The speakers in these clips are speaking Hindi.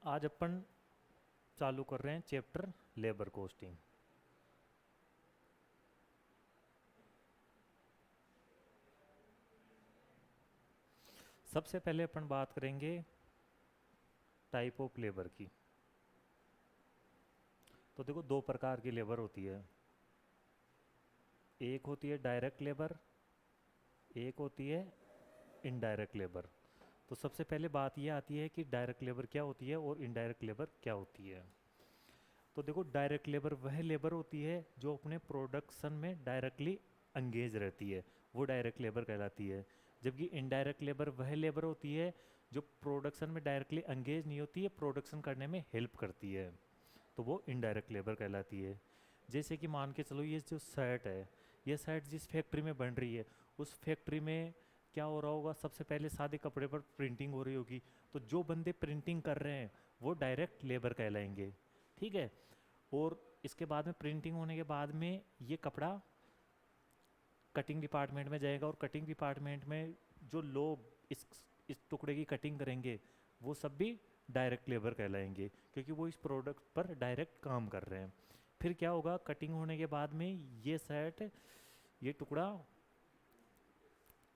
आज अपन चालू कर रहे हैं चैप्टर लेबर कॉस्टिंग। सबसे पहले अपन बात करेंगे टाइप ऑफ लेबर की। तो देखो, दो प्रकार की लेबर होती है। एक होती है डायरेक्ट लेबर, एक होती है इनडायरेक्ट लेबर। तो सबसे पहले बात ये आती है कि डायरेक्ट लेबर क्या होती है और इनडायरेक्ट लेबर क्या होती है। तो देखो, डायरेक्ट लेबर वह लेबर होती है जो अपने प्रोडक्शन में डायरेक्टली एंगेज रहती है, वो डायरेक्ट लेबर कहलाती है। जबकि इनडायरेक्ट लेबर वह लेबर होती है जो प्रोडक्शन में डायरेक्टली एंगेज नहीं होती है, प्रोडक्शन करने में हेल्प करती है, तो वो इनडायरेक्ट लेबर कहलाती है। जैसे कि मान के चलो, ये जो शर्ट है, ये शर्ट जिस फैक्ट्री में बन रही है, उस फैक्ट्री में क्या हो रहा होगा, सबसे पहले सादे कपड़े पर प्रिंटिंग हो रही होगी। तो जो बंदे प्रिंटिंग कर रहे हैं वो डायरेक्ट लेबर कहलाएंगे। ठीक है। और इसके बाद में प्रिंटिंग होने के बाद में ये कपड़ा कटिंग डिपार्टमेंट में जाएगा, और कटिंग डिपार्टमेंट में जो लोग इस टुकड़े की कटिंग करेंगे वो सब भी डायरेक्ट लेबर कहलाएंगे, क्योंकि वो इस प्रोडक्ट पर डायरेक्ट काम कर रहे हैं। फिर क्या होगा, कटिंग होने के बाद में ये सेट, ये टुकड़ा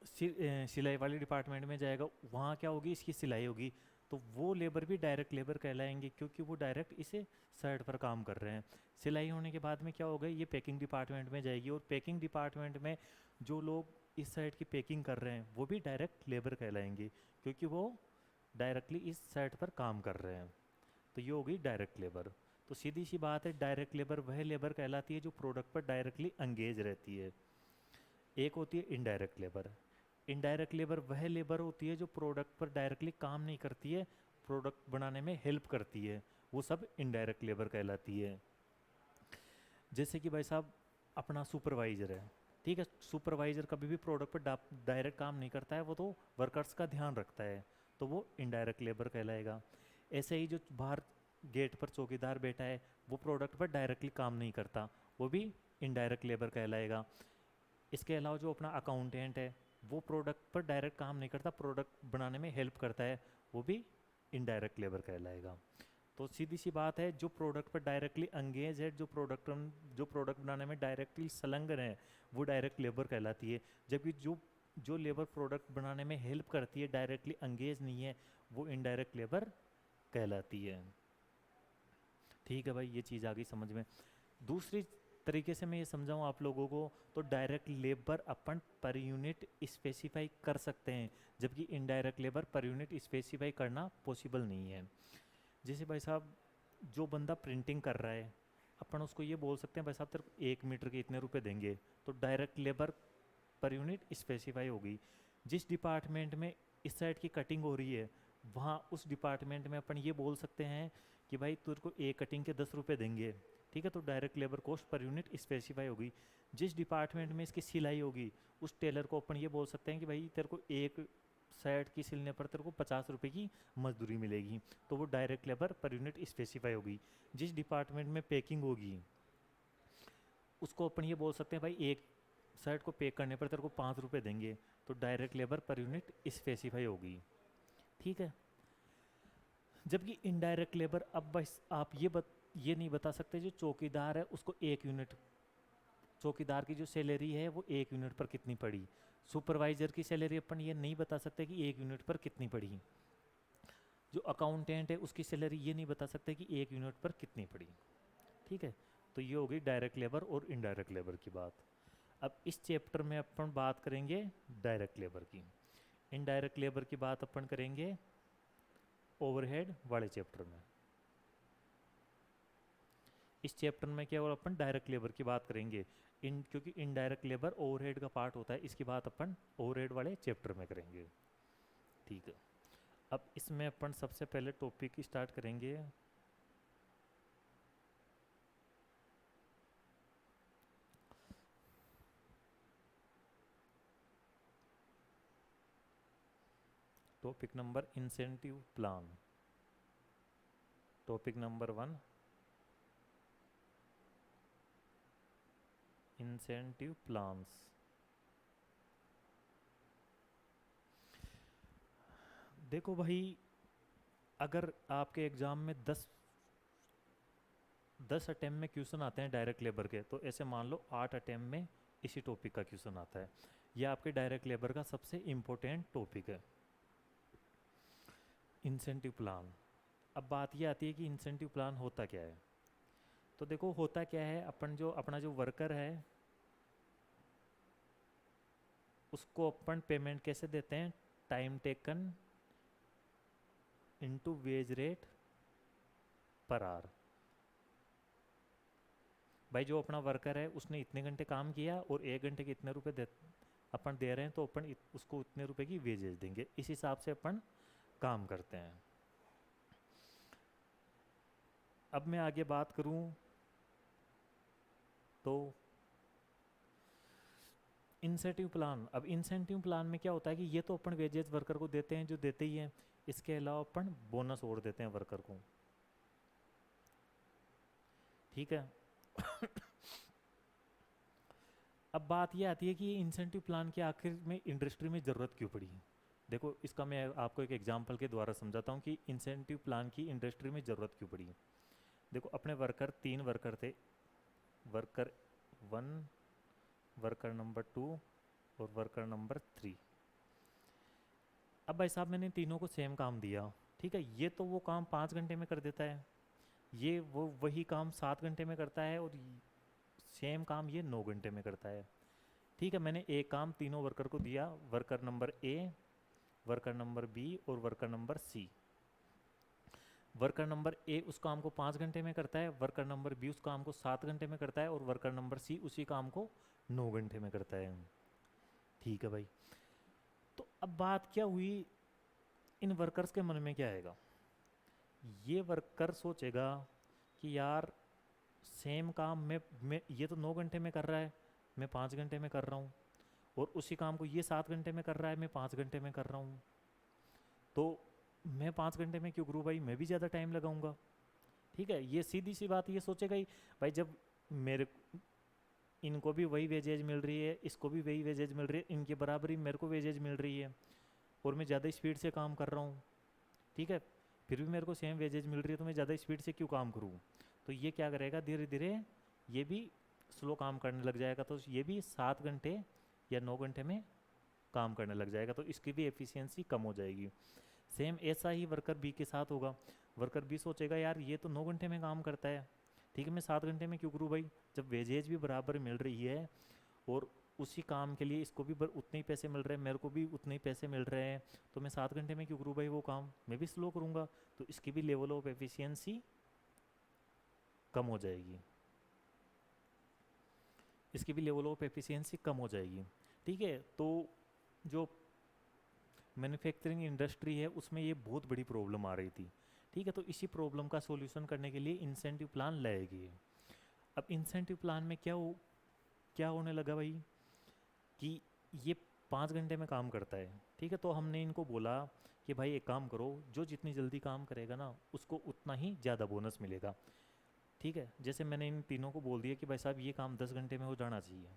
सिलाई वाले डिपार्टमेंट में जाएगा, वहाँ क्या होगी, इसकी सिलाई होगी। तो वो लेबर भी डायरेक्ट लेबर कहलाएंगे, क्योंकि वो डायरेक्ट इसे शर्ट पर काम कर रहे हैं। सिलाई होने के बाद में क्या होगा, ये पैकिंग डिपार्टमेंट में जाएगी, और पैकिंग डिपार्टमेंट में जो लोग इस शर्ट की पैकिंग कर रहे हैं वो भी डायरेक्ट लेबर कहलाएंगे, क्योंकि वो डायरेक्टली इस शर्ट पर काम कर रहे हैं। तो ये होगी डायरेक्ट लेबर। तो सीधी सी बात है, डायरेक्ट लेबर वह लेबर कहलाती है जो प्रोडक्ट पर डायरेक्टली एंगेज रहती है। एक होती है इनडायरेक्ट लेबर। इनडायरेक्ट लेबर वह लेबर होती है जो प्रोडक्ट पर डायरेक्टली काम नहीं करती है, प्रोडक्ट बनाने में हेल्प करती है, वो सब इनडायरेक्ट लेबर कहलाती है। जैसे कि भाई साहब, अपना सुपरवाइज़र है, ठीक है, सुपरवाइज़र कभी भी प्रोडक्ट पर डायरेक्ट काम नहीं करता है, वो तो वर्कर्स का ध्यान रखता है, तो वो इनडायरेक्ट लेबर कहलाएगा। ऐसे ही जो बाहर गेट पर चौकीदार बैठा है, वो प्रोडक्ट पर डायरेक्टली काम नहीं करता, वो भी इनडायरेक्ट लेबर कहलाएगा। इसके अलावा जो अपना अकाउंटेंट है, वो प्रोडक्ट पर डायरेक्ट काम नहीं करता, प्रोडक्ट बनाने में हेल्प करता है, वो भी इनडायरेक्ट लेबर कहलाएगा। तो सीधी सी बात है, जो प्रोडक्ट पर डायरेक्टली एंगेज है, जो प्रोडक्ट बनाने में डायरेक्टली संलग्न है, वो डायरेक्ट लेबर कहलाती है। जबकि जो जो लेबर प्रोडक्ट बनाने में हेल्प करती है, डायरेक्टली एंगेज नहीं है, वो इनडायरेक्ट लेबर कहलाती है। ठीक है भाई, ये चीज़ आ गई समझ में। दूसरी तरीके से मैं ये समझाऊँ आप लोगों को, तो डायरेक्ट लेबर अपन पर यूनिट स्पेसिफाई कर सकते हैं, जबकि indirect labour per unit specify करना पॉसिबल नहीं है। जैसे भाई साहब, जो बंदा प्रिंटिंग कर रहा है, अपन उसको ये बोल सकते हैं, भाई साहब तेरे को 1 मीटर के इतने रुपए देंगे, तो direct labour per unit specify होगी। जिस डिपार्टमेंट में इस साइड की कटिंग हो रही है, वहाँ उस डिपार्टमेंट में अपन ये बोल सकते हैं कि भाई तेरे को एक कटिंग के 10 रुपये देंगे। ठीक है, तो direct labour cost per unit specify होगी। जिस डिपार्टमेंट में इसकी सिलाई होगी, उस टेलर को अपन ये बोल सकते हैं कि भाई तेरे को एक शर्ट की सिलने पर तेरे को 50 रुपये की मजदूरी मिलेगी, तो वो direct labour per unit specify होगी। जिस डिपार्टमेंट में पैकिंग होगी, उसको अपन ये बोल सकते हैं भाई एक शर्ट को पैक करने पर तेरे को 5 रुपये देंगे, तो direct labour per unit specify होगी। ठीक है। जबकि इनडायरेक्ट लेबर, अब बस आप ये नहीं बता सकते जो चौकीदार है उसको 1 यूनिट, चौकीदार की जो सैलरी है वो 1 यूनिट पर कितनी पड़ी, सुपरवाइजर की सैलरी अपन ये नहीं बता सकते कि 1 यूनिट पर कितनी पड़ी, जो अकाउंटेंट है उसकी सैलरी ये नहीं बता सकते कि 1 यूनिट पर कितनी पड़ी। ठीक है। तो ये होगी डायरेक्ट लेबर और इनडायरेक्ट लेबर की बात। अब इस चैप्टर में अपन बात करेंगे डायरेक्ट लेबर की। इनडायरेक्ट लेबर की बात अपन करेंगे ओवरहेड वाले चैप्टर में। इस चैप्टर में केवल अपन डायरेक्ट लेबर की बात करेंगे, क्योंकि इनडायरेक्ट लेबर ओवरहेड का पार्ट होता है, इसकी बात अपन ओवरहेड वाले चैप्टर में करेंगे। ठीक है। अब इसमें अपन सबसे पहले टॉपिक स्टार्ट करेंगे topic number incentive plan. Topic number 1, incentive plans. देखो भाई, अगर आपके एग्ज़ाम में 10 अटेम्प्ट में क्वेश्चन आते हैं डायरेक्ट लेबर के, तो ऐसे मान लो 8 अटेम्प्ट में इसी टॉपिक का क्वेश्चन आता है। यह आपके डायरेक्ट लेबर का सबसे इम्पोर्टेंट टॉपिक है। Incentive plan. अब बात ये आती है कि इंसेंटिव प्लान होता क्या है। तो देखो होता क्या है, अपना जो वर्कर है उसको अपन पेमेंट कैसे देते हैं, time taken into veg rate per our. भाई जो अपना वर्कर है उसने इतने घंटे काम किया और 1 घंटे के इतने रुपए अपन दे रहे हैं, तो अपन उसको इतने रुपए की वेजेज देंगे, इस हिसाब से अपन काम करते हैं। अब मैं आगे बात करूं तो इंसेंटिव प्लान। अब इंसेंटिव प्लान में क्या होता है कि ये तो अपन वेजेस वर्कर को देते हैं, जो देते ही हैं, इसके अलावा अपन बोनस और देते हैं वर्कर को, ठीक है। अब बात ये आती है कि इंसेंटिव प्लान के आखिर में इंडस्ट्री में ज़रूरत क्यों पड़ी। देखो इसका मैं आपको एक एग्जांपल के द्वारा समझाता हूँ कि इंसेंटिव प्लान की इंडस्ट्री में ज़रूरत क्यों पड़ी। देखो अपने वर्कर 3 वर्कर थे, वर्कर 1, वर्कर नंबर 2 और वर्कर नंबर 3। अब भाई साहब मैंने तीनों को सेम काम दिया, ठीक है। ये तो वो काम 5 घंटे में कर देता है, ये वो वही काम 7 घंटे में करता है, और सेम काम ये 9 घंटे में करता है, ठीक है। मैंने एक काम तीनों वर्कर को दिया, worker number A, worker number B और worker number C. Worker number A उस काम को 5 घंटे में करता है, वर्कर नंबर बी उस काम को 7 घंटे में करता है, और वर्कर नंबर सी उसी काम को 9 घंटे में करता है, ठीक है भाई। तो अब बात क्या हुई, इन वर्कर्स के मन में क्या आएगा, ये वर्कर सोचेगा कि यार सेम काम मैं ये तो 9 घंटे में कर रहा है, मैं 5 घंटे में कर रहा हूँ, और उसी काम को ये 7 घंटे में कर रहा है, मैं 5 घंटे में कर रहा हूँ, तो मैं 5 घंटे में क्यों करूँ भाई, मैं भी ज़्यादा टाइम लगाऊंगा, ठीक है। ये सीधी सी बात ये सोचेगा ही भाई, जब मेरे इनको भी वही वेजेज मिल रही है, इसको भी वही वेजेज मिल रही है, इनके बराबरी मेरे को वेजेज मिल रही है, और मैं ज़्यादा स्पीड से काम कर रहा हूँ, ठीक है, फिर भी मेरे को सेम वेजेज मिल रही है, तो मैं ज़्यादा स्पीड से क्यों काम करूँ। तो ये क्या करेगा, धीरे धीरे ये भी स्लो काम करने लग जाएगा, तो ये भी 7 घंटे या 9 घंटे में काम करने लग जाएगा, तो इसकी भी एफिशिएंसी कम हो जाएगी। सेम ऐसा ही वर्कर बी के साथ होगा। वर्कर बी सोचेगा यार ये तो 9 घंटे में काम करता है, ठीक है, मैं 7 घंटे में क्यों करूँ भाई, जब वेजेज भी बराबर मिल रही है और उसी काम के लिए इसको भी उतने ही पैसे मिल रहे हैं, मेरे को भी उतने ही पैसे मिल रहे हैं, तो मैं 7 घंटे में क्यों करूँ भाई वो काम, मैं भी स्लो करूँगा, तो इसकी भी लेवल ऑफ एफिशिएंसी कम हो जाएगी, इसकी भी लेवल ऑफ एफिशिएंसी कम हो जाएगी, ठीक है। तो जो मैन्युफैक्चरिंग इंडस्ट्री है उसमें ये बहुत बड़ी प्रॉब्लम आ रही थी, ठीक है। तो इसी प्रॉब्लम का सॉल्यूशन करने के लिए इंसेंटिव प्लान लाए गए। अब इंसेंटिव प्लान में क्या होने लगा भाई, कि ये 5 घंटे में काम करता है, ठीक है। तो हमने इनको बोला कि भाई एक काम करो, जो जितनी जल्दी काम करेगा ना उसको उतना ही ज़्यादा बोनस मिलेगा, ठीक है। जैसे मैंने इन तीनों को बोल दिया कि भाई साहब ये काम 10 घंटे में हो जाना चाहिए,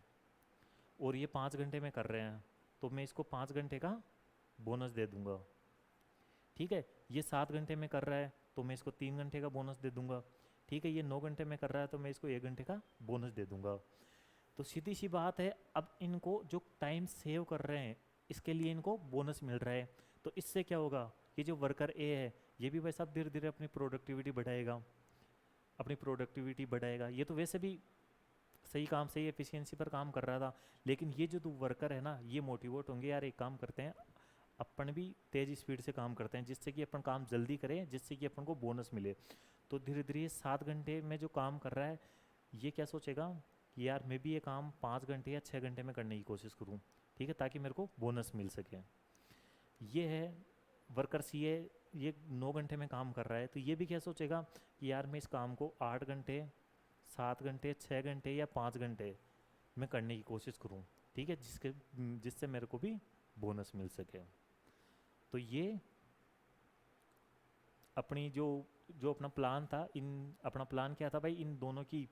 और ये 5 घंटे में कर रहे हैं, तो मैं इसको 5 घंटे का बोनस दे दूंगा, ठीक है। ये 7 घंटे में कर रहा है तो मैं इसको 3 घंटे का बोनस दे दूंगा, ठीक है। ये 9 घंटे में कर रहा है तो मैं इसको 1 घंटे का बोनस दे दूंगा। तो सीधी सी बात है, अब इनको जो टाइम सेव कर रहे हैं इसके लिए इनको बोनस मिल रहा है, तो इससे क्या होगा कि जो वर्कर ए है ये भी वैसा धीरे धीरे अपनी प्रोडक्टिविटी बढ़ाएगा, अपनी प्रोडक्टिविटी बढ़ाएगा। ये तो वैसे भी सही काम, सही एफिशिएंसी पर काम कर रहा था, लेकिन ये जो दो वर्कर है ना ये मोटिवेट होंगे, यार एक काम करते हैं अपन भी तेज़ स्पीड से काम करते हैं, जिससे कि अपन काम जल्दी करें, जिससे कि अपन को बोनस मिले। तो धीरे धीरे 7 घंटे में जो काम कर रहा है ये क्या सोचेगा कि यार मैं भी ये काम 5 घंटे या 6 घंटे में करने की कोशिश करूँ, ठीक है, ताकि मेरे को बोनस मिल सके। ये है वर्कर सी है, ये 9 घंटे में काम कर रहा है, तो ये भी क्या सोचेगा कि यार मैं इस काम को 8 घंटे, 7 घंटे, 6 घंटे या 5 घंटे में करने की कोशिश करूँ, ठीक है, जिससे मेरे को भी बोनस मिल सके। तो ये अपनी जो जो अपना प्लान था, अपना प्लान क्या था भाई, इन दोनों की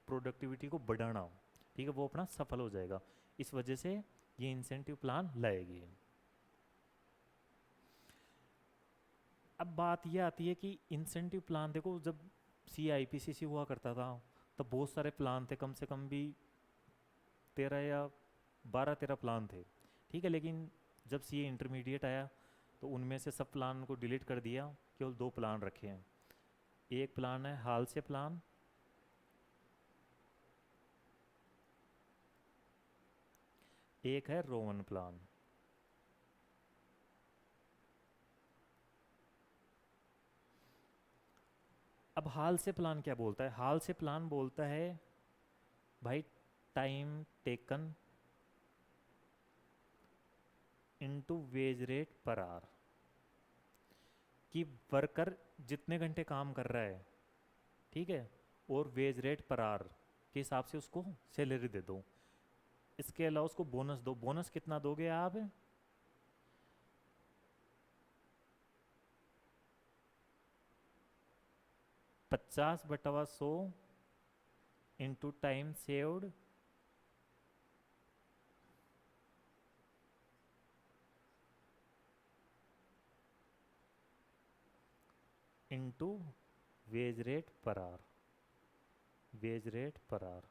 प्रोडक्टिविटी को बढ़ाना, ठीक है, वो अपना सफल हो जाएगा। इस वजह से ये इंसेंटिव प्लान लाएगी। अब बात ये आती है कि इंसेंटिव प्लान देखो, जब CIPCC हुआ करता था तब बहुत सारे प्लान थे, कम से कम भी 13 या 12 13 प्लान थे, ठीक है। लेकिन जब CA इंटरमीडिएट आया तो उनमें से सब प्लान को डिलीट कर दिया, केवल 2 प्लान रखे हैं। एक प्लान है हाल से प्लान, एक है रोवन प्लान। अब हाल से प्लान क्या बोलता है? हाल से प्लान बोलता है भाई time taken into veg rate per our, कि वर्कर जितने घंटे काम कर रहा है, ठीक है, और वेज रेट पर आवर के हिसाब से उसको सैलरी दे दो। इसके अलावा उसको बोनस दो। बोनस कितना दोगे आप? 50/100 into time saved into wage rate per our, veg rate per our,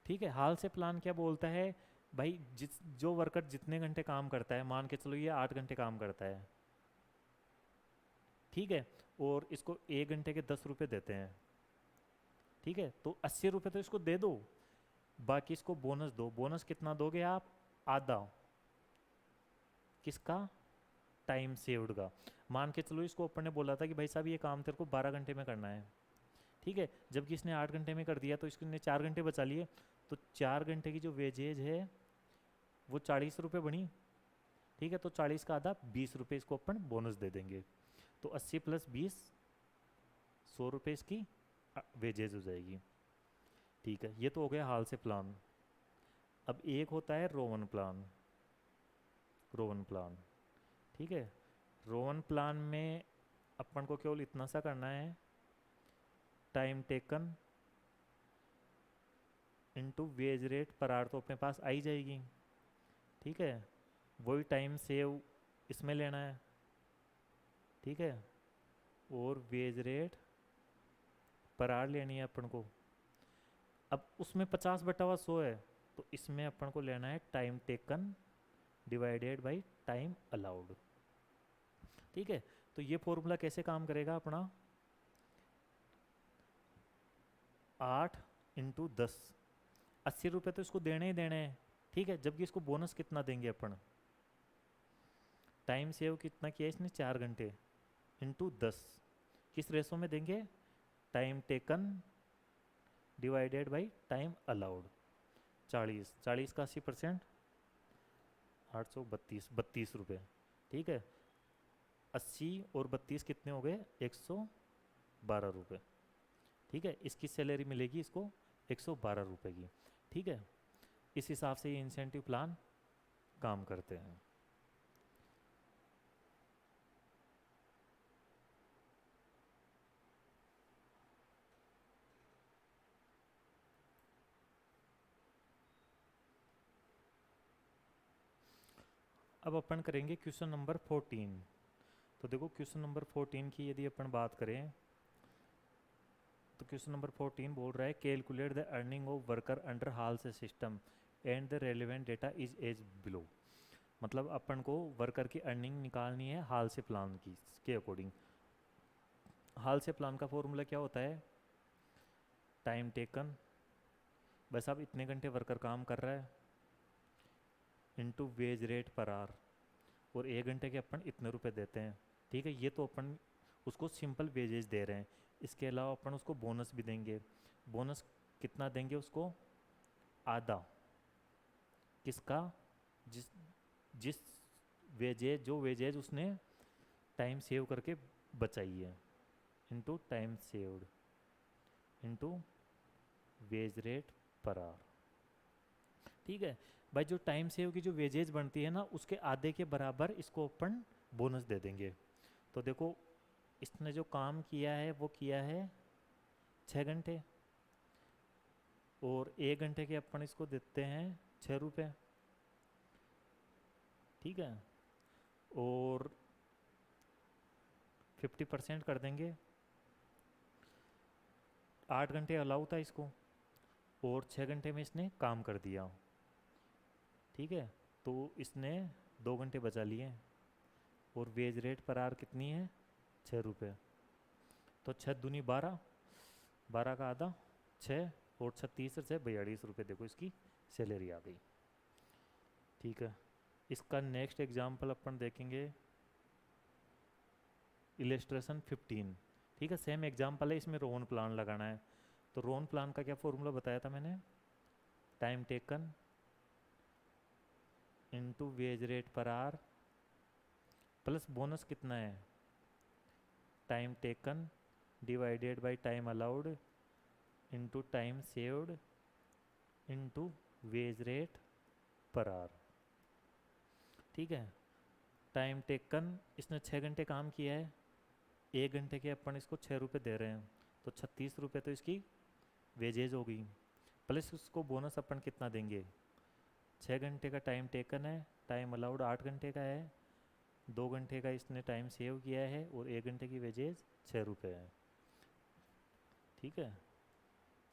ठीक है। हाल से प्लान क्या बोलता है भाई, जो वर्कर जितने घंटे काम करता है, मान के चलो ये 8 घंटे काम करता है, ठीक है, और इसको 1 घंटे के 10 रुपये देते हैं, ठीक है, तो 80 रुपये तो इसको दे दो, बाकी इसको बोनस दो। बोनस कितना दोगे आप? आधा। किसका? टाइम सेव्ड का। मान के चलो इसको अपन ने बोला था कि भाई साहब ये काम तेरे को 12 घंटे में करना है, ठीक है, जबकि इसने 8 घंटे में कर दिया, तो इसने 4 घंटे बचा लिए, तो 4 घंटे की जो वेजेज है वो 40 रुपये बनी, ठीक है, तो 40 का आधा 20 रुपये इसको अपन बोनस दे देंगे, तो 80 + 20 100 रुपये इसकी वेजेज हो जाएगी, ठीक है। ये तो हो गया हाल से प्लान। अब एक होता है रोवन प्लान, रोवन प्लान, ठीक है। रोवन प्लान में अपन को केवल इतना सा करना है, time taken into veg rate per our तो अपने पास आई जाएगी, ठीक है। वही टाइम सेव इसमें लेना है, ठीक है, और वेज रेट पर आवर लेनी है अपन को। अब उसमें 50/100 है, तो इसमें अपन को लेना है time taken divided by time allowed, ठीक है। तो ये फॉर्मूला कैसे काम करेगा अपना? 8 × 10, 80 रुपये तो इसको देने ही देने हैं, ठीक है, जबकि इसको बोनस कितना देंगे अपन? टाइम सेव कितना किया इसने? 4 घंटे इंटू 10, किस रेशो में देंगे? Time taken divided by time allowed. 40 का 80%, 832, 32 रुपये, ठीक है। 80 और 32 कितने हो गए? 112 रुपये, ठीक है। इसकी सैलरी मिलेगी इसको 112 रुपये की, ठीक है। इस हिसाब से ये इंसेंटिव प्लान काम करते हैं। अब अपन करेंगे क्वेश्चन नंबर 14। तो देखो क्वेश्चन नंबर 14 की यदि अपन बात करें तो क्वेश्चन नंबर 14 बोल रहा है calculate the earning of worker under Halsey system and the relevant data is as below. मतलब अपन को वर्कर की अर्निंग निकालनी है हाल से प्लान की के अकॉर्डिंग। हाल से प्लान का फॉर्मूला क्या होता है? टाइम टेकन, बस अब इतने घंटे वर्कर काम कर रहा है, into veg rate per our, और 1 घंटे के अपन इतने रुपए देते हैं, ठीक है। ये तो अपन उसको सिंपल वेजेज दे रहे हैं। इसके अलावा अपन उसको बोनस भी देंगे। बोनस कितना देंगे उसको? आधा। किसका? जिस जिस वेजेज, जो वेजेज उसने टाइम सेव करके बचाई है, into time saved into veg rate per our, ठीक है। भाई जो टाइम सेव की जो वेजेज बनती है ना, उसके आधे के बराबर इसको अपन बोनस दे देंगे। तो देखो इसने जो काम किया है वो किया है 6 घंटे, और 1 घंटे के अपन इसको देते हैं 6 रुपये, ठीक है। और 50% कर देंगे, 8 घंटे अलाउ था इसको और 6 घंटे में इसने काम कर दिया, ठीक है, तो इसने 2 घंटे बचा लिए और वेज रेट पर आवर कितनी है, 6 रुपये। तो 6 दूनी 12, 12 का आधा 6 और 36 से 42 रुपये, देखो इसकी सैलरी आ गई, ठीक है। इसका नेक्स्ट एग्जाम्पल अपन देखेंगे इलेस्ट्रेशन 15, ठीक है, सेम एग्जाम्पल है, इसमें रोन प्लान लगाना है। तो रोन प्लान का क्या फॉर्मूला बताया था मैंने, time taken into veg rate per our plus bonus कितना है, time taken divided by time allowed into time saved into veg rate per our, ठीक है। टाइम टेकन, इसने 6 घंटे काम किया है, 1 घंटे के अपन इसको 6 रुपये दे रहे हैं, तो 36 रुपये तो इसकी वेजेज हो गई, प्लस उसको बोनस अपन कितना देंगे, 6 घंटे का टाइम टेकन है, टाइम अलाउड 8 घंटे का है, 2 घंटे का इसने टाइम सेव किया है और 1 घंटे की वेजेज 6 रुपये है, ठीक है।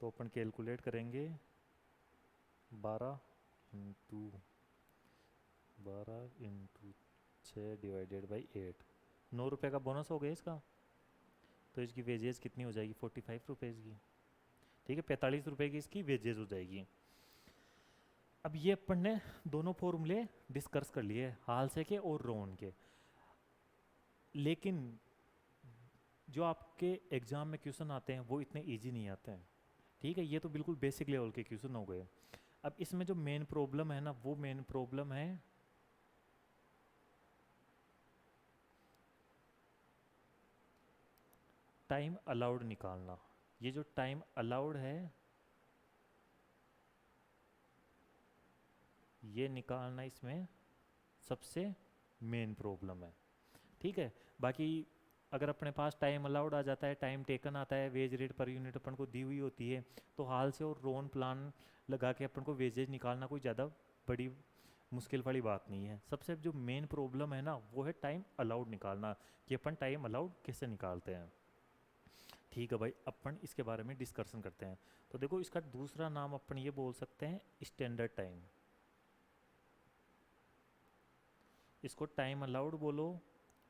तो अपन कैलकुलेट करेंगे 12 इंटू 6 डिवाइडेड बाई 8, 9 रुपये का बोनस हो गया इसका, तो इसकी वेजेज कितनी हो जाएगी, 45 रुपीज़ की, ठीक है, 45 रुपये की इसकी वेजेज हो जाएगी। अब ये अपन ने दोनों फॉर्मूले डिस्कस कर लिए, हालसे के और रोन के, लेकिन जो आपके एग्जाम में क्वेश्चन आते हैं वो इतने इजी नहीं आते हैं, ठीक है, ये तो बिल्कुल बेसिक लेवल के क्वेश्चन हो गए। अब इसमें जो मेन प्रॉब्लम है ना, वो मेन प्रॉब्लम है टाइम अलाउड निकालना। ये जो टाइम अलाउड है ये निकालना इसमें सबसे मेन प्रॉब्लम है, ठीक है। बाकी अगर अपने पास टाइम अलाउड आ जाता है, टाइम टेकन आता है, वेज रेट पर यूनिट अपन को दी हुई होती है, तो हाल से और रोन प्लान लगा के अपन को वेजेज निकालना कोई ज़्यादा बड़ी मुश्किल वाली बात नहीं है। सबसे जो मेन प्रॉब्लम है ना वो है टाइम अलाउड निकालना, कि अपन टाइम अलाउड कैसे निकालते हैं, ठीक है भाई, अपन इसके बारे में डिस्कशन करते हैं। तो देखो इसका दूसरा नाम अपन ये बोल सकते हैं स्टैंडर्ड टाइम, इसको टाइम अलाउड बोलो,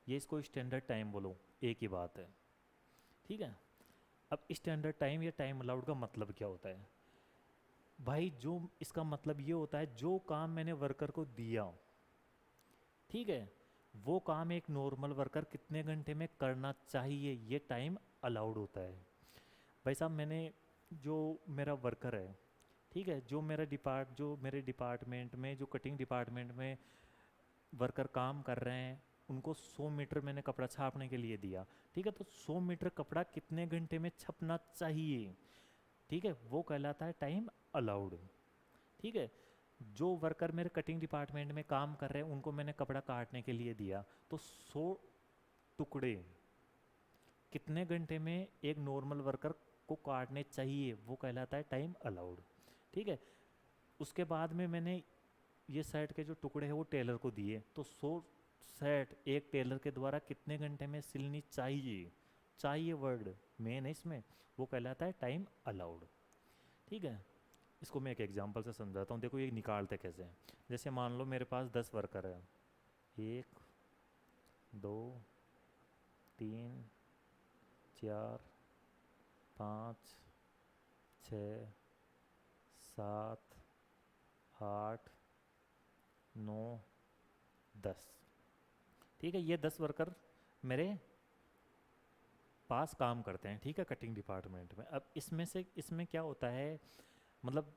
ये इसको स्टैंडर्ड टाइम बोलो, एक ही बात है, ठीक है। अब स्टैंडर्ड टाइम या टाइम अलाउड का मतलब क्या होता है भाई, जो इसका मतलब ये होता है जो काम मैंने वर्कर को दिया, ठीक है, वो काम एक नॉर्मल वर्कर कितने घंटे में करना चाहिए, ये टाइम अलाउड होता है। भाई साहब मैंने, जो मेरा वर्कर है, ठीक है, जो मेरे डिपार्टमेंट में, जो कटिंग डिपार्टमेंट में वर्कर काम कर रहे हैं, उनको 100 मीटर मैंने कपड़ा छापने के लिए दिया, ठीक है, तो 100 मीटर कपड़ा कितने घंटे में छपना चाहिए, ठीक है, वो कहलाता है टाइम अलाउड, ठीक है। जो वर्कर मेरे कटिंग डिपार्टमेंट में काम कर रहे हैं उनको मैंने कपड़ा काटने के लिए दिया, तो 100 टुकड़े कितने घंटे में एक नॉर्मल वर्कर को काटने चाहिए, वो कहलाता है टाइम अलाउड, ठीक है। उसके बाद में मैंने ये शर्ट के जो टुकड़े हैं वो टेलर को दिए, तो 100 शर्ट एक टेलर के द्वारा कितने घंटे में सिलनी चाहिए, चाहिए वर्ड मेन है इसमें, वो कहलाता है टाइम अलाउड, ठीक है। इसको मैं एक एग्जांपल से समझाता हूँ, देखो ये निकालते कैसे हैं। जैसे मान लो मेरे पास 10 वर्कर है, 1 2 3 4 5 6 7 8 9 10, ठीक है, ये 10 वर्कर मेरे पास काम करते हैं, ठीक है, कटिंग डिपार्टमेंट में। अब इसमें क्या होता है, मतलब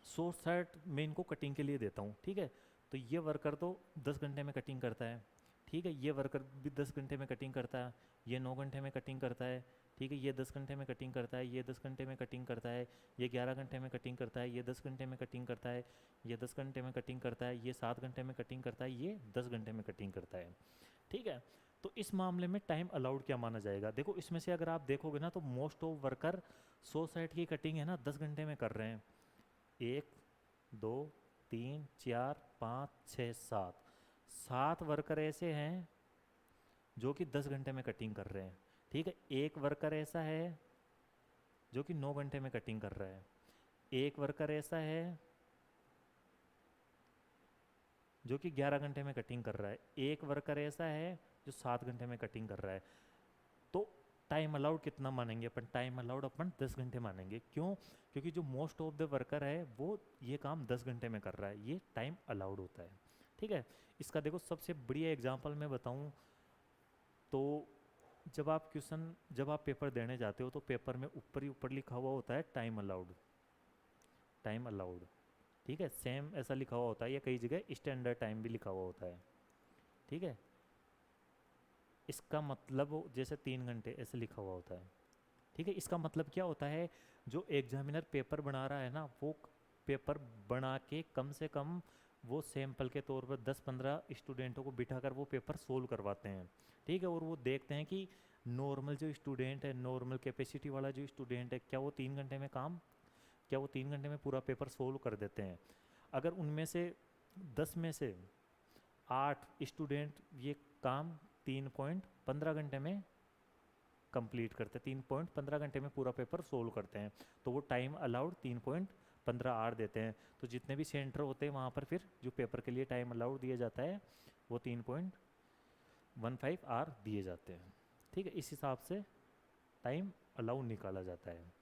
100 शर्ट मैं इनको कटिंग के लिए देता हूँ, ठीक है, तो ये वर्कर तो 10 घंटे में कटिंग करता है, ठीक है, ये वर्कर भी 10 घंटे में कटिंग करता है, ये 9 घंटे में कटिंग करता है, ठीक है, ये 10 घंटे में कटिंग करता है, ये 10 घंटे में कटिंग करता है, ये 11 घंटे में कटिंग करता है, ये 10 घंटे में कटिंग करता है, ये 10 घंटे में कटिंग करता है, ये 7 घंटे में कटिंग करता है, ये 10 घंटे में कटिंग करता है, ठीक है। तो इस मामले में टाइम अलाउड क्या माना जाएगा, देखो इसमें से अगर आप देखोगे ना तो मोस्ट ऑफ वर्कर 100 शर्ट की कटिंग है ना 10 घंटे में कर रहे हैं, 1 2 3 4 5 6 7 वर्कर ऐसे हैं जो कि 10 घंटे में कटिंग कर रहे हैं। ठीक है, एक वर्कर ऐसा है जो कि 9 घंटे में कटिंग कर रहा है, एक वर्कर ऐसा है जो कि 11 घंटे में कटिंग कर रहा है, एक वर्कर ऐसा है जो 7 घंटे में कटिंग कर रहा है। तो टाइम अलाउड कितना मानेंगे अपन? टाइम अलाउड अपन 10 घंटे मानेंगे। क्यों? क्योंकि जो मोस्ट ऑफ द वर्कर है वो ये काम 10 घंटे में कर रहा है, ये टाइम अलाउड होता है। ठीक है, इसका देखो सबसे बढ़िया एग्जांपल मैं बताऊं तो जब आप पेपर देने जाते हो तो पेपर में ऊपर ही ऊपर लिखा हुआ होता है टाइम अलाउड, टाइम अलाउड। ठीक है, सेम ऐसा लिखा हुआ होता है, या कई जगह स्टैंडर्ड टाइम भी लिखा हुआ होता है। ठीक है, इसका मतलब जैसे 3 घंटे ऐसे लिखा हुआ होता है। ठीक है, इसका मतलब क्या होता है? जो एग्जामिनर पेपर बना रहा है ना, वो पेपर बना के कम से कम वो सैंपल के तौर पर 10-15 स्टूडेंटों को बिठाकर वो पेपर सोल्व करवाते हैं। ठीक है, और वो देखते हैं कि नॉर्मल जो स्टूडेंट है, नॉर्मल कैपेसिटी वाला जो स्टूडेंट है, क्या वो 3 घंटे में पूरा पेपर सोल्व कर देते हैं। अगर उनमें से 10 में से 8 स्टूडेंट ये काम 3.15 घंटे में कंप्लीट करते हैं, 3.15 घंटे में पूरा पेपर सोल्व करते हैं, तो वो टाइम अलाउड 3.15 आर देते हैं। तो जितने भी सेंटर होते हैं वहाँ पर फिर जो पेपर के लिए टाइम अलाउड दिया जाता है वो 3.15 आर दिए जाते हैं। ठीक है, इस हिसाब से टाइम अलाउड निकाला जाता है।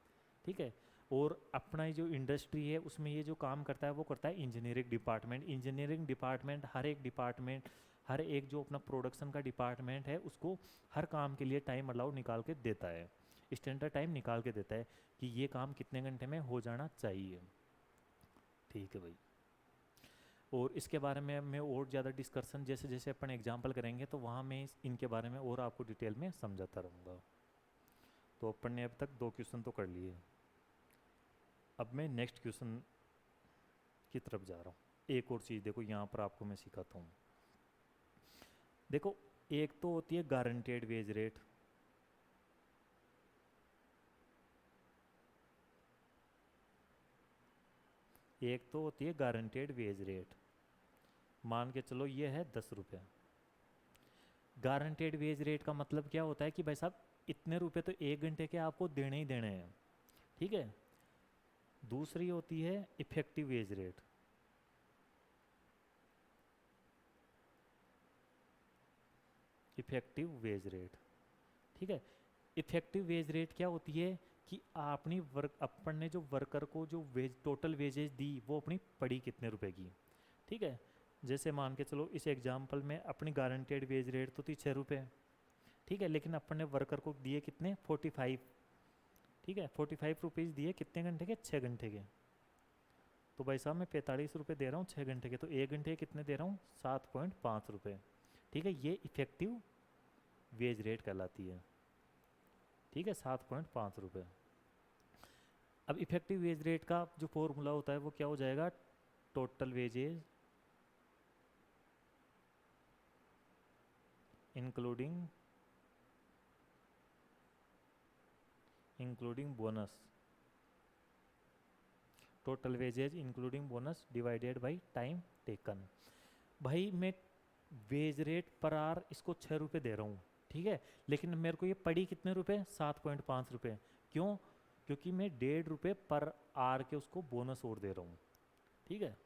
ठीक है, और अपना ये जो इंडस्ट्री है उसमें ये जो काम करता है वो करता है इंजीनियरिंग डिपार्टमेंट। इंजीनियरिंग डिपार्टमेंट हर एक जो अपना प्रोडक्शन का डिपार्टमेंट है उसको हर काम के लिए टाइम अलाउड निकाल के देता है, स्टैंडर्ड टाइम निकाल के देता है कि ये काम कितने घंटे में हो जाना चाहिए। ठीक है भाई, और इसके बारे में मैं और ज़्यादा डिस्कशन जैसे जैसे अपन एग्जांपल करेंगे तो वहाँ मैं इनके बारे में और आपको डिटेल में समझाता रहूँगा। तो अपन ने अब तक 2 क्वेश्चन तो कर लिए, अब मैं नेक्स्ट क्वेश्चन की तरफ जा रहा हूँ। एक और चीज़ देखो यहाँ पर आपको मैं सिखाता हूँ। देखो, एक तो होती है गारंटेड वेज रेट, एक तो होती है गारंटेड वेज रेट। मान के चलो ये है 10 रुपये। गारंटेड वेज रेट का मतलब क्या होता है कि भाई साहब इतने रुपए तो 1 घंटे के आपको देने ही देने हैं। ठीक है, दूसरी होती है effective wage rate. Effective wage rate, ठीक है, इफेक्टिव वेज रेट क्या होती है कि अपन ने जो वर्कर को जो टोटल वेजेज दी वो अपनी पड़ी कितने रुपए की। ठीक है, जैसे मान के चलो इस एग्जांपल में अपनी गारंटेड वेज रेट तो थी 6 रुपये। ठीक है, लेकिन अपन ने वर्कर को दिए कितने? 45। ठीक है, 45 रुपीज़ दिए कितने घंटे के? 6 घंटे के। तो भाई साहब मैं 45 रुपये दे रहा हूँ 6 घंटे के, तो 1 घंटे के कितने दे रहा हूँ? 7.5 रुपये। ठीक है, ये इफेक्टिव वेज रेट कहलाती है। ठीक है, 7.5 रुपये। अब इफेक्टिव वेज रेट का जो फॉर्मूला होता है वो क्या हो जाएगा? Total wages including bonus, total wages including bonus divided by time taken. भाई मैं वेज रेट पर आर इसको 6 रुपये दे रहा हूँ। ठीक है, लेकिन मेरे को ये पड़ी कितने रुपए? 7.5 रुपये। क्यों? क्योंकि मैं 1.5 रुपये पर आर के उसको बोनस और दे रहा हूँ। ठीक है,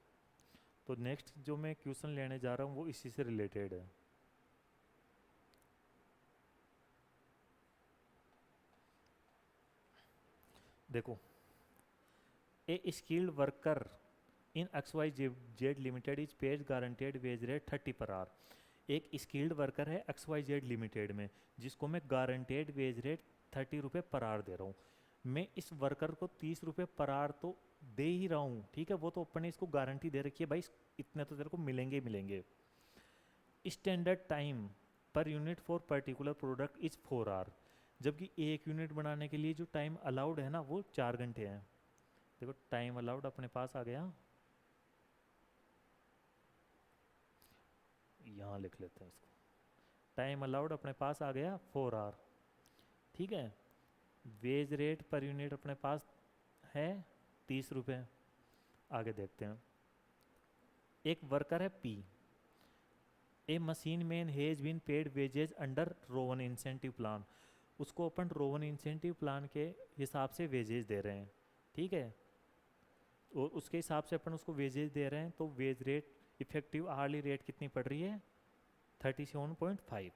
तो नेक्स्ट जो मैं क्वेश्चन लेने जा रहा हूँ वो इसी से रिलेटेड है। देखो, a skilled worker in XYZ limited is paid guaranteed wage rate 30 per hour. एक स्किल्ड वर्कर है XYZ लिमिटेड में जिसको मैं गारंटेड वेज रेट 30 रुपये पर आवर दे रहा हूँ। मैं इस वर्कर को 30 रुपये पर आवर तो दे ही रहा हूँ। ठीक है, वो तो अपन ने इसको गारंटी दे रखी है भाई इतने तो तेरे को मिलेंगे ही मिलेंगे। Standard time per unit for particular product is 4 hour, जबकि एक यूनिट बनाने के लिए जो टाइम अलाउड है ना वो 4 घंटे हैं। देखो टाइम अलाउड अपने पास आ गया, यहाँ लिख लेते हैं इसको। टाइम अलाउड अपने पास आ गया 4 आवर। ठीक है, वेज रेट पर यूनिट अपने पास है 30 रुपये। आगे देखते हैं, एक वर्कर है P, a machine man has been paid wages under Rowan incentive plan, उसको अपन रोवन इंसेंटिव प्लान के हिसाब से वेजेज दे रहे हैं, ठीक है, और उसके हिसाब से अपन उसको वेजेज दे रहे हैं, तो wage rate effective hourly rate कितनी पड़ रही है 37.5,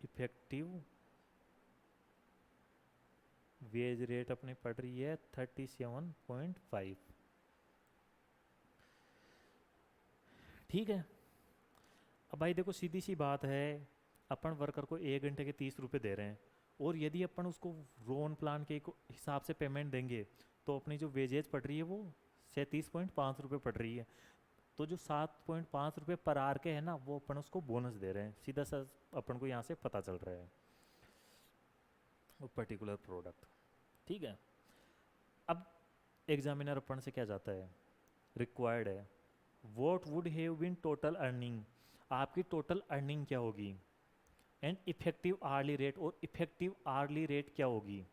इफेक्टिव वेज रेट अपनी पड़ रही है 37.5, ठीक है। अब भाई देखो सीधी सी बात है, अपन वर्कर को 1 घंटे के 30 रुपये दे रहे हैं, और यदि अपन उसको रोन प्लान के हिसाब से पेमेंट देंगे तो अपनी जो वेजेज पड़ रही है वो 37.5 रुपये पड़ रही है। तो जो 7.5 रुपये पर आवर के है ना, वो अपन उसको बोनस दे रहे हैं, सीधा सा अपन को यहाँ से पता चल रहा है वो पर्टिकुलर प्रोडक्ट, ठीक है। अब एग्जामिनर अपन से क्या जाता है, रिक्वायर्ड है what would have been total earning, आपकी टोटल अर्निंग क्या होगी, एंड इफेक्टिव आर्ली रेट, और इफेक्टिव आर्ली रेट क्या होगी,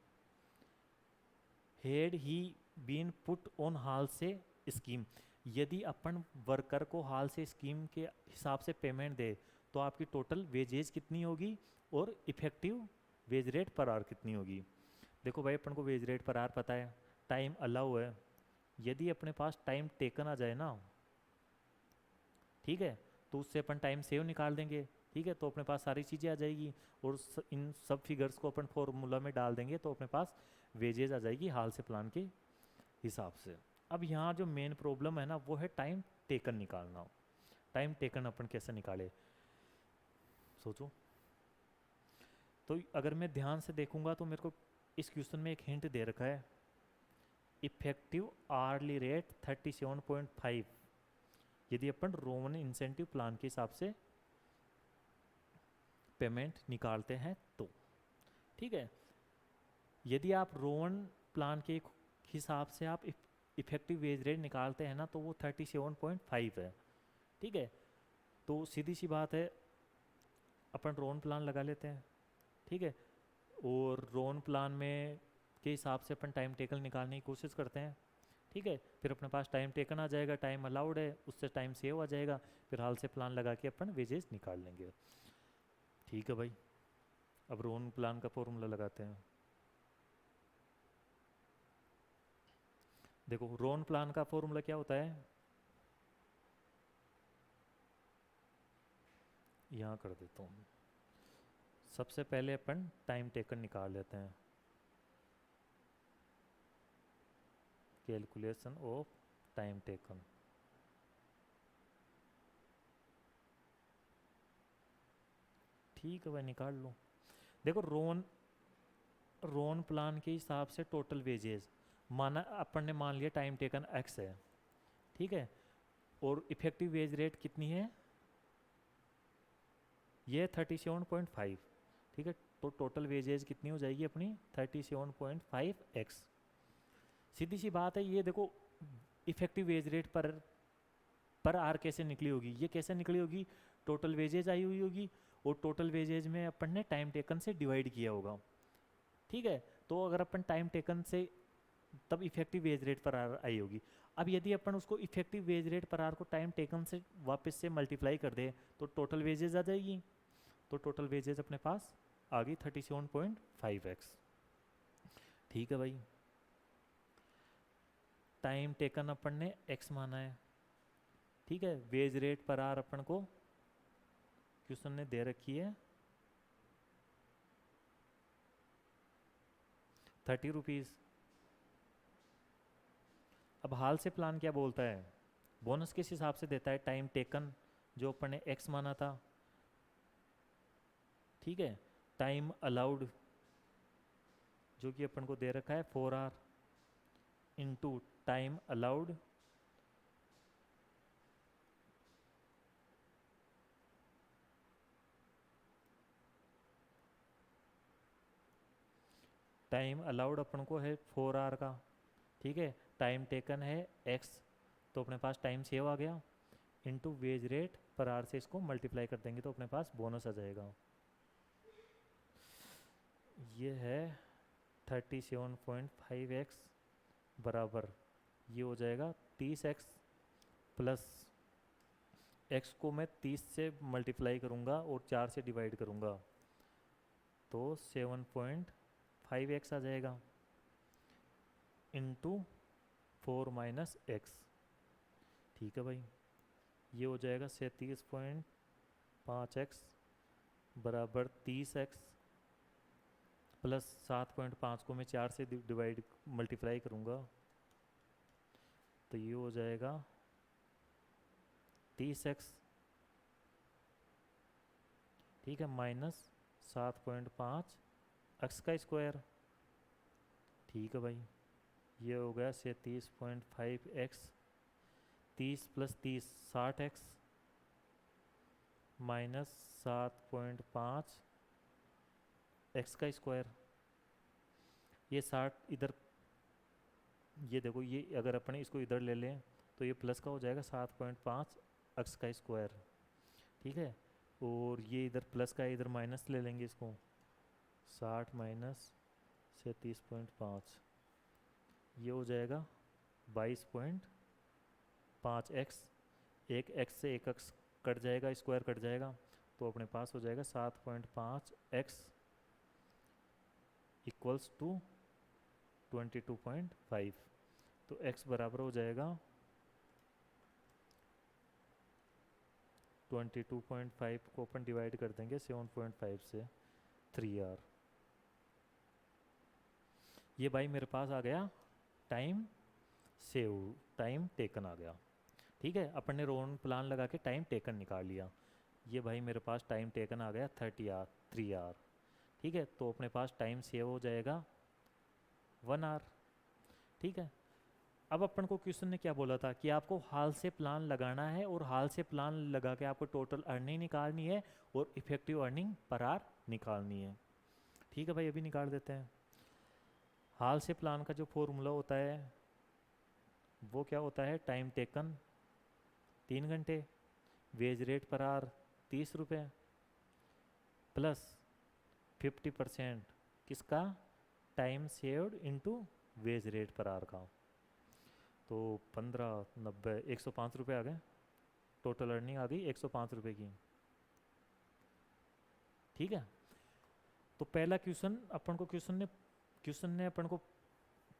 had he been put on Halsey scheme, यदि अपन वर्कर को हाल से स्कीम के हिसाब से पेमेंट दे तो आपकी टोटल वेजेज कितनी होगी और effective wage rate per our कितनी होगी। देखो भाई अपन को वेज रेट पर आवर पता है, टाइम अलाउ है, यदि अपने पास टाइम टेकन आ जाए ना, ठीक है, तो उससे अपन टाइम सेव निकाल देंगे, ठीक है, तो अपने पास सारी चीज़ें आ जाएगी, और इन सब फिगर्स को अपन फॉर्मूला में डाल देंगे तो अपने पास वेजेज आ जाएगी हाल से प्लान के हिसाब से। अब यहाँ जो मेन प्रॉब्लम है ना वो है टाइम टेकन निकालना। टाइम टेकन अपन कैसे निकाले, सोचो। तो अगर मैं ध्यान से देखूंगा तो मेरे को इस क्वेश्चन में एक हिंट दे रखा है, इफेक्टिव आर्ली रेट 37.5, यदि अपन रोमन इंसेंटिव प्लान के हिसाब से पेमेंट निकालते हैं तो, ठीक है। यदि आप रोमन प्लान के हिसाब से आप इफेक्टिव वेज रेट निकालते हैं ना तो वो 37.5 है, ठीक है। तो सीधी सी बात है अपन रोन प्लान लगा लेते हैं, ठीक है, और रोन प्लान में के हिसाब से अपन टाइम टेकन निकालने की कोशिश करते हैं, ठीक है। फिर अपने पास टाइम टेकन आ जाएगा, टाइम अलाउड है, उससे टाइम सेव आ जाएगा, फिर हाल से प्लान लगा के अपन वेजेस निकाल लेंगे, ठीक है भाई। अब रोन प्लान का फॉर्मूला लगाते हैं। देखो रोन प्लान का फॉर्मूला क्या होता है, यहाँ कर देता हूँ। सबसे पहले अपन टाइम टेकन निकाल लेते हैं, कैलकुलेशन ऑफ टाइम टेकन, ठीक है भाई निकाल लो। देखो रोन प्लान के हिसाब से टोटल वेजेस माना अपन ने मान लिया टाइम टेकन एक्स है, ठीक है, और इफेक्टिव वेज रेट कितनी है ये 37.5, ठीक है, तो टोटल वेजेज कितनी हो जाएगी अपनी 37.5x। सीधी सी बात है, ये देखो effective wage rate per are कैसे निकली होगी, ये कैसे निकली होगी, टोटल वेजेज आई हुई होगी और टोटल वेजेज में अपन ने टाइम टेकन से डिवाइड किया होगा, ठीक है। तो अगर अपन टाइम टेकन से तब effective wage rate per are आई होगी। अब यदि अपन उसको effective wage rate per are को टाइम टेकन से वापस से मल्टीप्लाई कर दे तो टोटल वेजेज आ जाएगी, तो टोटल वेजेज अपने पास आ गई 37.5x, ठीक है भाई। टाइम टेकन अपन ने x माना है, ठीक है, वेज रेट पर आर अपन को क्वेश्चन ने दे रखी है 30 रुपीज़। अब हाल से प्लान क्या बोलता है, बोनस किस हिसाब से देता है, टाइम टेकन जो अपन ने x माना था, ठीक है, टाइम अलाउड जो कि अपन को दे रखा है 4 hour into time allowed time allowed अपन को है 4 आवर का, ठीक है, टाइम टेकन है x, तो अपने पास टाइम सेव आ गया, into veg rate per our से इसको मल्टीप्लाई कर देंगे तो अपने पास बोनस आ जाएगा, ये है 37.5x बराबर ये हो जाएगा 30x प्लस x को मैं 30 से मल्टीप्लाई करूँगा और 4 से डिवाइड करूँगा तो 7.5x आ जाएगा इंटू 4 माइनस एक्स। ठीक है भाई, ये हो जाएगा 37.5x बराबर 30x प्लस 7.5 को मैं 4 से डिवाइड मल्टीप्लाई करूँगा तो ये हो जाएगा 30x। ठीक है, माइनस 7.5 एक्स का स्क्वायर। ठीक है भाई, ये हो गया 37.5x, 30 plus 30 60x minus 7.5 x का स्क्वायर। ये 60 इधर, ये देखो, ये अगर अपने इसको इधर ले लें तो ये प्लस का हो जाएगा 7.5 एक्स का स्क्वायर। ठीक है, और ये इधर प्लस का है, इधर माइनस ले लेंगे इसको, 60 माइनस 37.5, ये हो जाएगा 22.5 एक्स। एक एक्स से एक एक्स कट जाएगा, स्क्वायर कट जाएगा, तो अपने पास हो जाएगा 7.5 एक्स इक्वल्स टू 22.5। तो x बराबर हो जाएगा 22.5 को अपन डिवाइड कर देंगे 7.5 से, 3r। ये भाई मेरे पास आ गया टाइम सेव, टाइम टेकन आ गया। ठीक है, अपन ने रोन प्लान लगा के टाइम टेकन निकाल लिया। ये भाई मेरे पास टाइम टेकन आ गया 30r, 3r। ठीक है, तो अपने पास टाइम सेव हो जाएगा 1r। ठीक है, अब अपन को क्वेश्चन ने क्या बोला था कि आपको हाल से प्लान लगाना है और हाल से प्लान लगा के आपको टोटल अर्निंग निकालनी है और इफेक्टिव अर्निंग पर आर निकालनी है। ठीक है भाई, अभी निकाल देते हैं। हाल से प्लान का जो फॉर्मूला होता है वो क्या होता है, टाइम टेकन 3 घंटे, वेज रेट पर आर 30 रुपये प्लस 50% किसका, time saved into veg rate per are का। तो 15 90 105 रुपये आ गए, टोटल अर्निंग आ गई 105 रुपये की। ठीक है, तो पहला क्वेश्चन अपन को, क्वेश्चन ने अपन को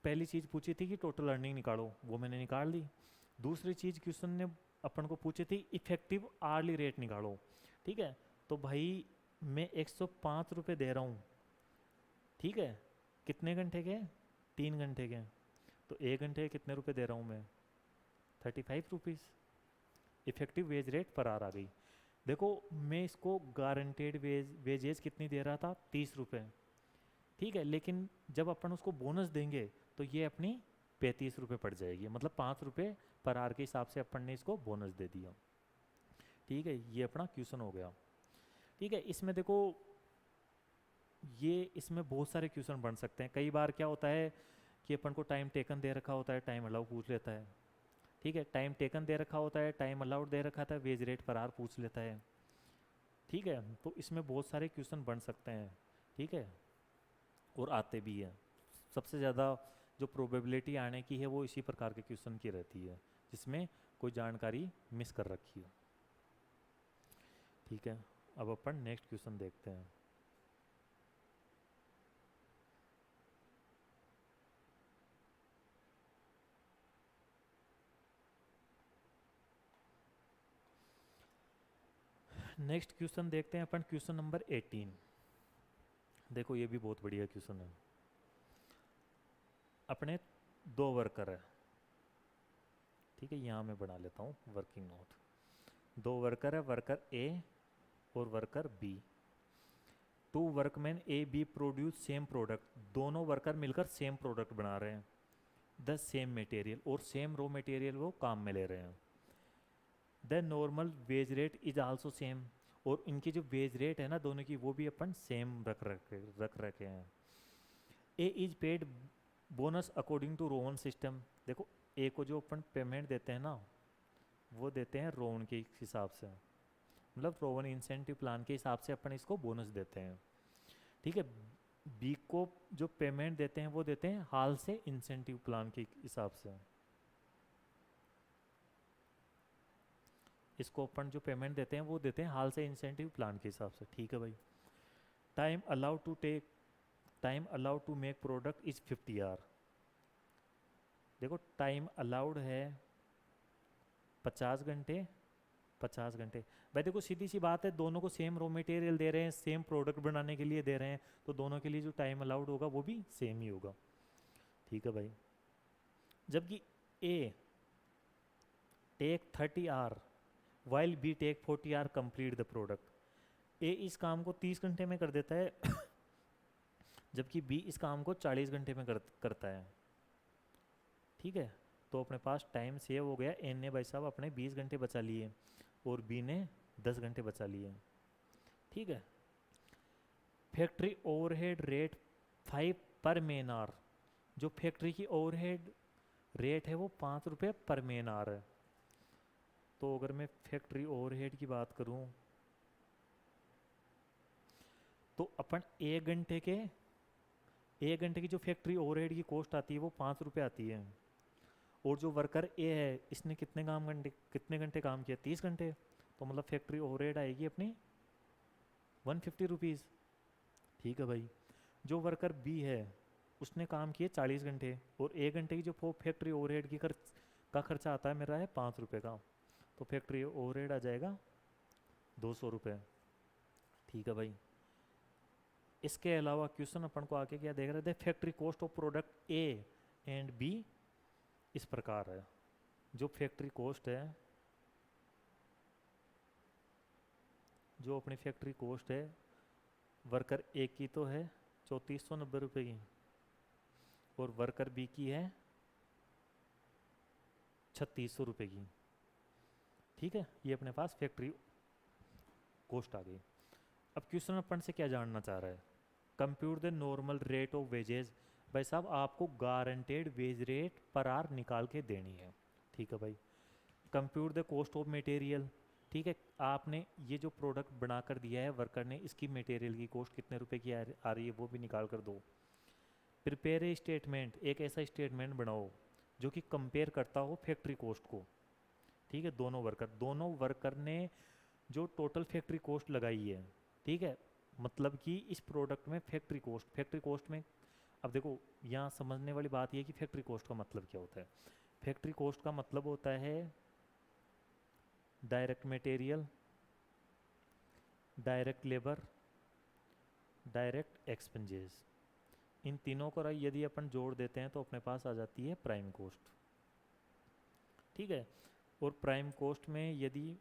पहली चीज़ पूछी थी कि टोटल अर्निंग निकालो, वो मैंने निकाल ली। दूसरी चीज़ क्वेश्चन ने अपन को पूछी थी इफेक्टिव आर्ली रेट निकालो। ठीक है, तो भाई मैं 105 रुपये दे रहा हूँ। ठीक है, कितने घंटे के, 3 घंटे के, तो 1 घंटे के कितने रुपए दे रहा हूँ मैं, 35 rupees. Effective wage rate per are आ गई। देखो मैं इसको गारंटेड वेजेस कितनी दे रहा था, 30 रुपये। ठीक है, लेकिन जब अपन उसको बोनस देंगे तो ये अपनी 35 रुपये पड़ जाएगी, मतलब 5 रुपये पर आर के हिसाब से अपन ने इसको बोनस दे दिया। ठीक है, ये अपना क्वेश्चन हो गया। ठीक है, इसमें देखो ये इसमें बहुत सारे क्वेश्चन बन सकते हैं। कई बार क्या होता है कि अपन को टाइम टेकन दे रखा होता है, टाइम अलाउ पूछ लेता है। ठीक है, टाइम टेकन दे रखा होता है, टाइम अलाउड दे रखा था, वेज रेट पर आर पूछ लेता है। ठीक है, तो इसमें बहुत सारे क्वेश्चन बन सकते हैं। ठीक है, और आते भी हैं। सबसे ज़्यादा जो प्रोबेबिलिटी आने की है वो इसी प्रकार के क्वेश्चन की रहती है जिसमें कोई जानकारी मिस कर रखी हो। ठीक है, अब अपन नेक्स्ट क्वेश्चन देखते हैं। नेक्स्ट क्वेश्चन देखते हैं अपन, क्वेश्चन नंबर 18। देखो ये भी बहुत बढ़िया क्वेश्चन है। अपने 2 वर्कर है। ठीक है, यहाँ मैं बना लेता हूँ वर्किंग नोट। 2 वर्कर है, वर्कर ए और worker bee. 2 workman A B produce same product. दोनों वर्कर मिलकर सेम प्रोडक्ट बना रहे हैं, द सेम मटेरियल, और सेम रॉ मटेरियल वो काम में ले रहे हैं। The normal wage rate is also same, और इनकी जो वेज रेट है ना दोनों की, वो भी अपन सेम रख रखे हैं। A is paid bonus according to Rowan system. देखो ए को जो अपन पेमेंट देते हैं ना वो देते हैं रोवन के हिसाब से, मतलब रोवन इंसेंटिव प्लान के हिसाब से अपन इसको बोनस देते हैं। ठीक है, बी को जो पेमेंट देते हैं वो देते हैं हाल से इंसेंटिव प्लान के हिसाब से। इसको अपन जो पेमेंट देते हैं वो देते हैं हाल से इंसेंटिव प्लान के हिसाब से, ठीक है भाई। Time allowed to take time allowed to make product is 50 hour. देखो टाइम अलाउड है 50 घंटे, 50 घंटे। भाई देखो सीधी सी बात है, दोनों को सेम रॉ मटेरियल दे रहे हैं, सेम प्रोडक्ट बनाने के लिए दे रहे हैं, तो दोनों के लिए जो टाइम अलाउड होगा वो भी सेम ही होगा, ठीक है भाई। जबकि A take 30 hour while B take 40 hour complete the product. A इस काम को 30 घंटे में कर देता है जबकि बी इस काम को 40 घंटे में करता है, ठीक है। तो अपने पास टाइम सेव हो गया, ए ने भाई साहब अपने 20 घंटे बचा लिए और बी ने 10 घंटे बचा लिए, ठीक है। फैक्ट्री ओवरहेड रेट 5 पर मेन आवर। जो फैक्ट्री की ओवरहेड रेट है वो 5 रुपये पर मेन आवर है। तो अगर मैं फैक्ट्री ओवरहेड की बात करूं तो अपन 1 घंटे की जो फैक्ट्री ओवरहेड की कॉस्ट आती है वो 5 रुपये आती है। और जो वर्कर ए है इसने कितने घंटे काम किया, 30 घंटे, तो मतलब फैक्ट्री ओवरहेड आएगी अपनी 150 रुपीज़, ठीक है भाई। जो वर्कर बी है उसने काम किए 40 घंटे और 1 घंटे की जो फैक्ट्री ओवरहेड की का खर्चा आता है मेरा है 5 रुपये का, तो फैक्ट्री ओवरहेड आ जाएगा 200 रुपये, ठीक है भाई। इसके अलावा क्वेश्चन अपन को आके क्या देख रहे थे, factory cost of product A and B इस प्रकार है। जो फैक्ट्री कॉस्ट है, जो अपनी फैक्ट्री कॉस्ट है वर्कर ए की तो है 3490 रुपये की और वर्कर बी की है 3600 रुपये की, ठीक है। ये अपने पास फैक्ट्री कॉस्ट आ गई। अब क्वेश्चन अपन से क्या जानना चाह रहा है, compute the normal rate of wages. भाई साहब आपको guaranteed wage rate per our निकाल के देनी है, ठीक है भाई। Compute the cost of material, ठीक है। आपने ये जो प्रोडक्ट बना कर दिया है वर्कर ने, इसकी मटेरियल की कॉस्ट कितने रुपए की आ रही है वो भी निकाल कर दो। प्रिपेयर ए स्टेटमेंट, एक ऐसा स्टेटमेंट बनाओ जो कि कंपेयर करता हो फैक्ट्री कॉस्ट को, ठीक है। दोनों वर्कर ने जो टोटल फैक्ट्री कॉस्ट लगाई है, ठीक है, मतलब कि इस प्रोडक्ट में फैक्ट्री कॉस्ट में, अब देखो यहाँ समझने वाली बात यह है कि फैक्ट्री कॉस्ट का मतलब क्या होता है। फैक्ट्री कॉस्ट का मतलब होता है direct material, direct labour, direct expenses. इन तीनों को यदि अपन जोड़ देते हैं तो अपने पास आ जाती है प्राइम कॉस्ट, ठीक है। और प्राइम कॉस्ट में यदि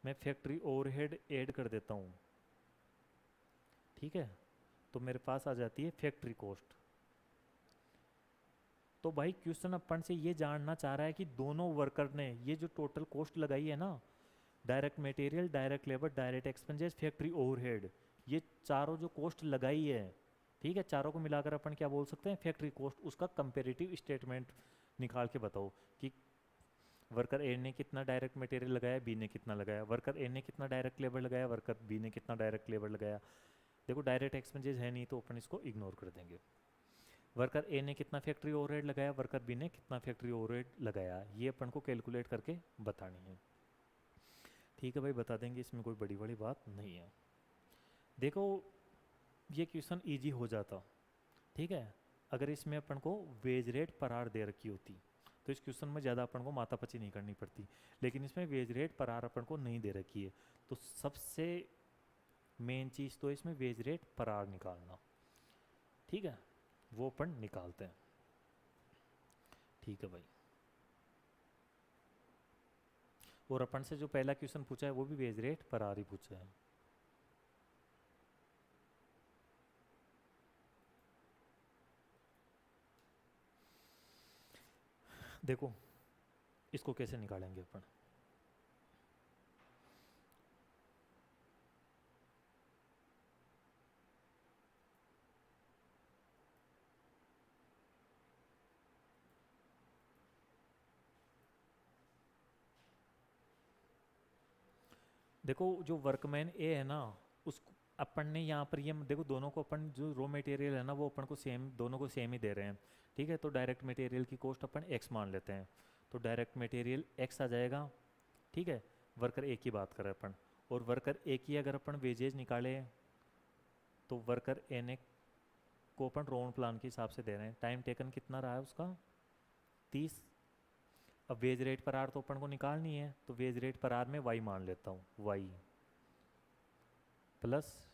मैं फैक्ट्री ओवरहेड ऐड कर देता हूँ, ठीक है, तो मेरे पास आ जाती है फैक्ट्री कॉस्ट। तो भाई क्वेश्चन अपन से ये जानना चाह रहा है कि दोनों वर्कर ने ये जो टोटल कॉस्ट लगाई है ना, direct material, direct labour, direct expenses, factory overhead, ये चारों जो कॉस्ट लगाई है, ठीक है, चारों को मिलाकर अपन क्या बोल सकते हैं, फैक्ट्री कॉस्ट। उसका कंपेरेटिव स्टेटमेंट निकाल के बताओ कि वर्कर ए ने कितना डायरेक्ट मटेरियल लगाया, बी ने कितना लगाया, वर्कर ए ने कितना डायरेक्ट लेबर लगाया, वर्कर बी ने कितना डायरेक्ट लेबर लगाया। देखो डायरेक्ट एक्सपेंसेस है नहीं तो अपन इसको इग्नोर कर देंगे। वर्कर ए ने कितना फैक्ट्री ओवरहेड लगाया, वर्कर बी ने कितना फैक्ट्री ओवरहेड लगाया, ये अपन को कैलकुलेट करके बतानी है, ठीक है भाई, बता देंगे, इसमें कोई बड़ी बड़ी बात नहीं है। देखो ये क्वेश्चन इजी हो जाता, ठीक है, अगर इसमें अपन को वेज रेट पर आवर दे रखी होती तो इस क्वेश्चन में ज़्यादा अपन को माथापच्ची नहीं करनी पड़ती। लेकिन इसमें वेज रेट पर आवर अपन को नहीं दे रखी है, तो सबसे मेन चीज़ तो इसमें वेज रेट पर आवर निकालना, ठीक है, वो अपन निकालते हैं, ठीक है भाई। और अपन से जो पहला क्वेश्चन पूछा है वो भी वेज रेट पर आवर ही पूछा है। देखो इसको कैसे निकालेंगे अपन, देखो जो वर्कमैन ए है ना, उसको अपन ने यहाँ पर ये देखो, दोनों को अपन जो रॉ मटेरियल है ना वो अपन को सेम, दोनों को सेम ही दे रहे हैं, ठीक है। तो डायरेक्ट मटेरियल की कॉस्ट अपन एक्स मान लेते हैं, तो डायरेक्ट मटेरियल एक्स आ जाएगा, ठीक है, वर्कर ए की बात करें अपन, और वर्कर ए की अगर अपन वेजेज निकाले तो वर्कर ए ने को अपन रोन प्लान के हिसाब से दे रहे हैं। टाइम टेकन कितना रहा है उसका 30। अब वेज रेट पर आर तो अपन को निकालनी है, तो वेज रेट पर आर में वाई मान लेता हूँ, वाई प्लस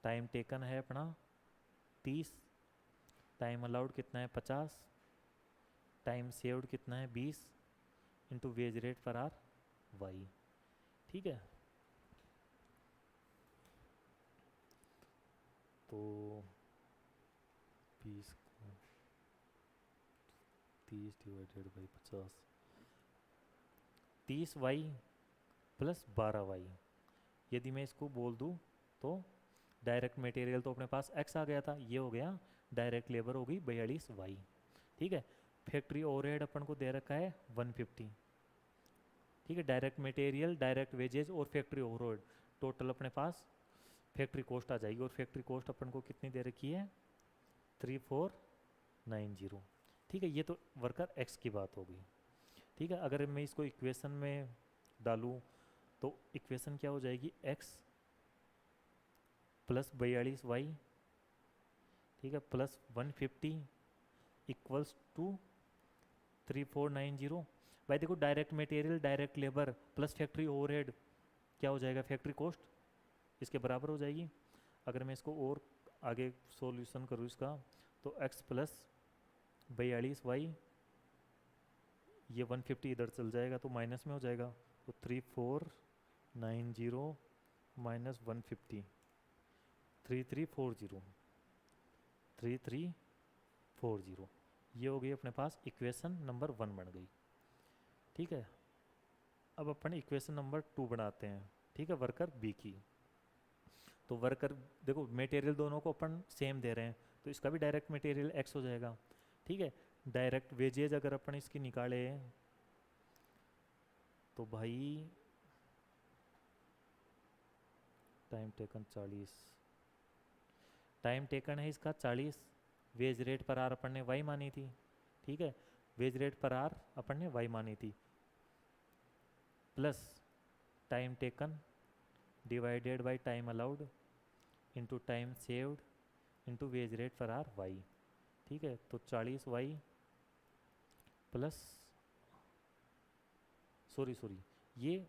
टाइम टेकन है अपना 30, टाइम अलाउड कितना है 50, टाइम सेव्ड कितना है 20 into wage rate per hour Y. ठीक है, तो 20 को 30 divided by 50, 30 Y plus 12 Y. यदि मैं इसको बोल दूँ तो डायरेक्ट मटेरियल तो अपने पास x आ गया था, ये हो गया डायरेक्ट लेबर होगी 42 वाई। ठीक है, फैक्ट्री ओवरहेड अपन को दे रखा है 150। ठीक है, डायरेक्ट मटेरियल, डायरेक्ट वेजेज और फैक्ट्री ओवरहेड टोटल अपने पास फैक्ट्री कॉस्ट आ जाएगी, और फैक्ट्री कॉस्ट अपन को कितनी दे रखी है 3490। ठीक है, ये तो वर्कर एक्स की बात होगी। ठीक है, अगर मैं इसको इक्वेशन में डालूँ तो इक्वेशन क्या हो जाएगी x प्लस 42 वाई, ठीक है, प्लस 150 इक्वल्स टू 3490। भाई देखो, direct material, direct labour plus factory overhead क्या हो जाएगा, फैक्ट्री कॉस्ट, इसके बराबर हो जाएगी। अगर मैं इसको और आगे सॉल्यूशन करूँ इसका, तो x प्लस 42 वाई, ये 150 इधर चल जाएगा तो माइनस में हो जाएगा, तो 3490 माइनस 150, 3340, 3340, ये हो गई अपने पास इक्वेशन नंबर 1 बन गई। ठीक है, अब अपन इक्वेशन नंबर 2 बनाते हैं। ठीक है, वर्कर बी की, तो वर्कर देखो मटेरियल दोनों को अपन सेम दे रहे हैं, तो इसका भी डायरेक्ट मटेरियल x हो जाएगा। ठीक है, डायरेक्ट वेजेज अगर अपन इसकी निकाले तो भाई टाइम टेकन 40, टाइम टेकन है इसका 40, वेज रेट पर आर अपन ने वाई मानी थी। ठीक है, वेज रेट पर आर अपन ने वाई मानी थी, plus time taken divided by time allowed into time saved into wage rate per hour Y. ठीक है, तो 40 वाई प्लस सॉरी ये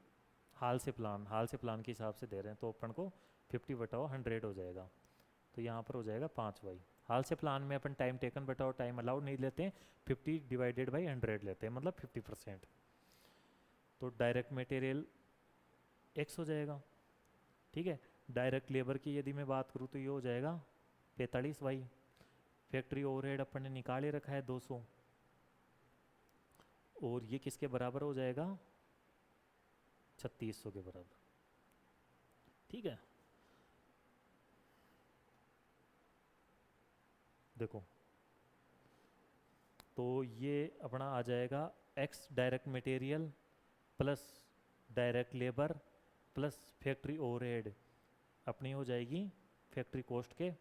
हाल से प्लान के हिसाब से दे रहे हैं, तो अपन को 50 बटाओ 100 हो जाएगा, तो यहाँ पर हो जाएगा 5 वाई। हाल से प्लान में अपन टाइम टेकन बटाओ टाइम अलाउड नहीं लेते हैं, 50 डिवाइडेड बाई 100 लेते हैं, मतलब 50%। तो डायरेक्ट मटेरियल x हो जाएगा। ठीक है, डायरेक्ट लेबर की यदि मैं बात करूँ तो ये हो जाएगा 45 वाई, फैक्ट्री ओवरहेड अपन ने निकाले रखा है 200, और ये किसके बराबर हो जाएगा 3600 के बराबर। ठीक है, देखो तो ये अपना आ जाएगा x direct material plus direct labour plus factory overhead अपनी हो जाएगी फैक्ट्री कॉस्ट के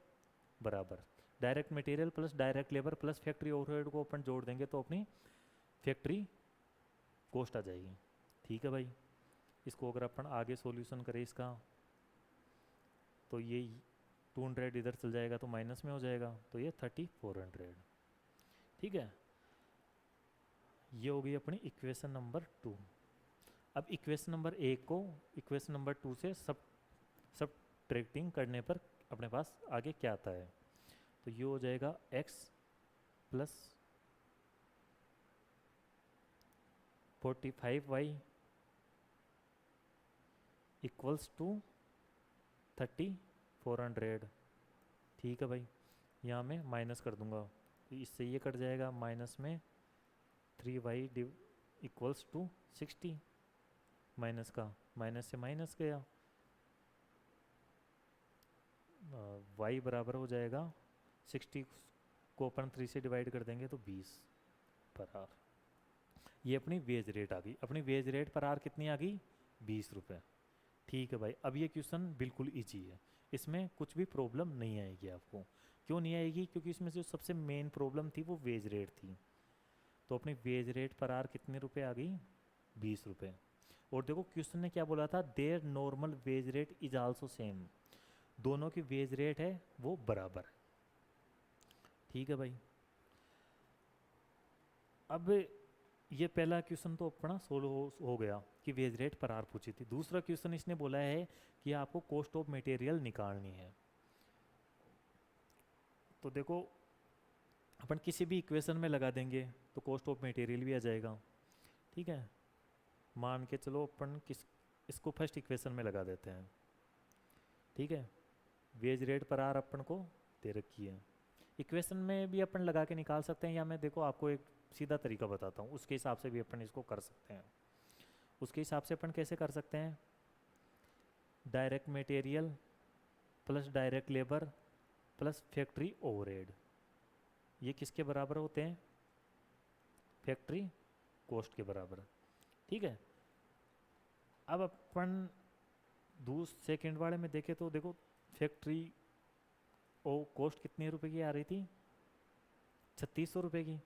बराबर। Direct material plus direct labour plus factory overhead को अपन जोड़ देंगे तो अपनी फैक्ट्री कॉस्ट आ जाएगी। ठीक है भाई, इसको अगर अपन आगे सॉल्यूशन करें इसका, तो ये 200 इधर चल जाएगा तो माइनस में हो जाएगा, तो ये 3400। ठीक है, ये हो गई अपनी इक्वेशन नंबर 2। अब इक्वेशन नंबर 1 को इक्वेशन नंबर 2 से सब ट्रैक्टिंग करने पर अपने पास आगे क्या आता है, तो ये हो जाएगा x plus 45y equals to 3400। ठीक है भाई, यहाँ मैं माइनस कर दूंगा, तो इससे ये कट जाएगा, माइनस में 3y इक्वल्स टू 60, माइनस का माइनस से माइनस गया, y बराबर हो जाएगा 60 को अपन 3 से डिवाइड कर देंगे तो 20 पर आर। ये अपनी वेज रेट आ गई, अपनी वेज रेट पर आर कितनी आ गई 20 रुपये। ठीक है भाई, अब ये क्वेश्चन बिल्कुल ईजी है, इसमें कुछ भी प्रॉब्लम नहीं आएगी आपको। क्यों नहीं आएगी, क्योंकि इसमें जो सबसे मेन प्रॉब्लम थी वो वेज रेट थी। तो अपनी वेज रेट पर आर कितने रुपए आ गई 20 रुपये। और देखो क्वेश्चन ने क्या बोला था, there normal wage rate is also same, दोनों की वेज रेट है वो बराबर है। ठीक है भाई, अब ये पहला क्वेश्चन तो अपना सोल्व हो गया कि वेज रेट पर आर पूछी थी। दूसरा क्वेश्चन इसने बोला है कि आपको कॉस्ट ऑफ मटेरियल निकालनी है। तो देखो अपन किसी भी इक्वेशन में लगा देंगे तो कॉस्ट ऑफ मटेरियल भी आ जाएगा। ठीक है, मान के चलो अपन इसको फर्स्ट इक्वेशन में लगा देते हैं। ठीक है, वेज रेट पर आर अपन को दे रखी है, इक्वेशन में भी अपन लगा के निकाल सकते हैं, या मैं देखो आपको एक सीधा तरीका बताता हूँ, उसके हिसाब से भी अपन इसको कर सकते हैं। उसके हिसाब से अपन कैसे कर सकते हैं, direct material plus direct labour plus factory overhead, ये किसके बराबर होते हैं, फैक्ट्री कॉस्ट के बराबर। ठीक है, अब अपन सेकेंड वाले में देखें तो देखो फैक्ट्री ओ कॉस्ट कितने रुपए की आ रही थी, 3600 रुपये की।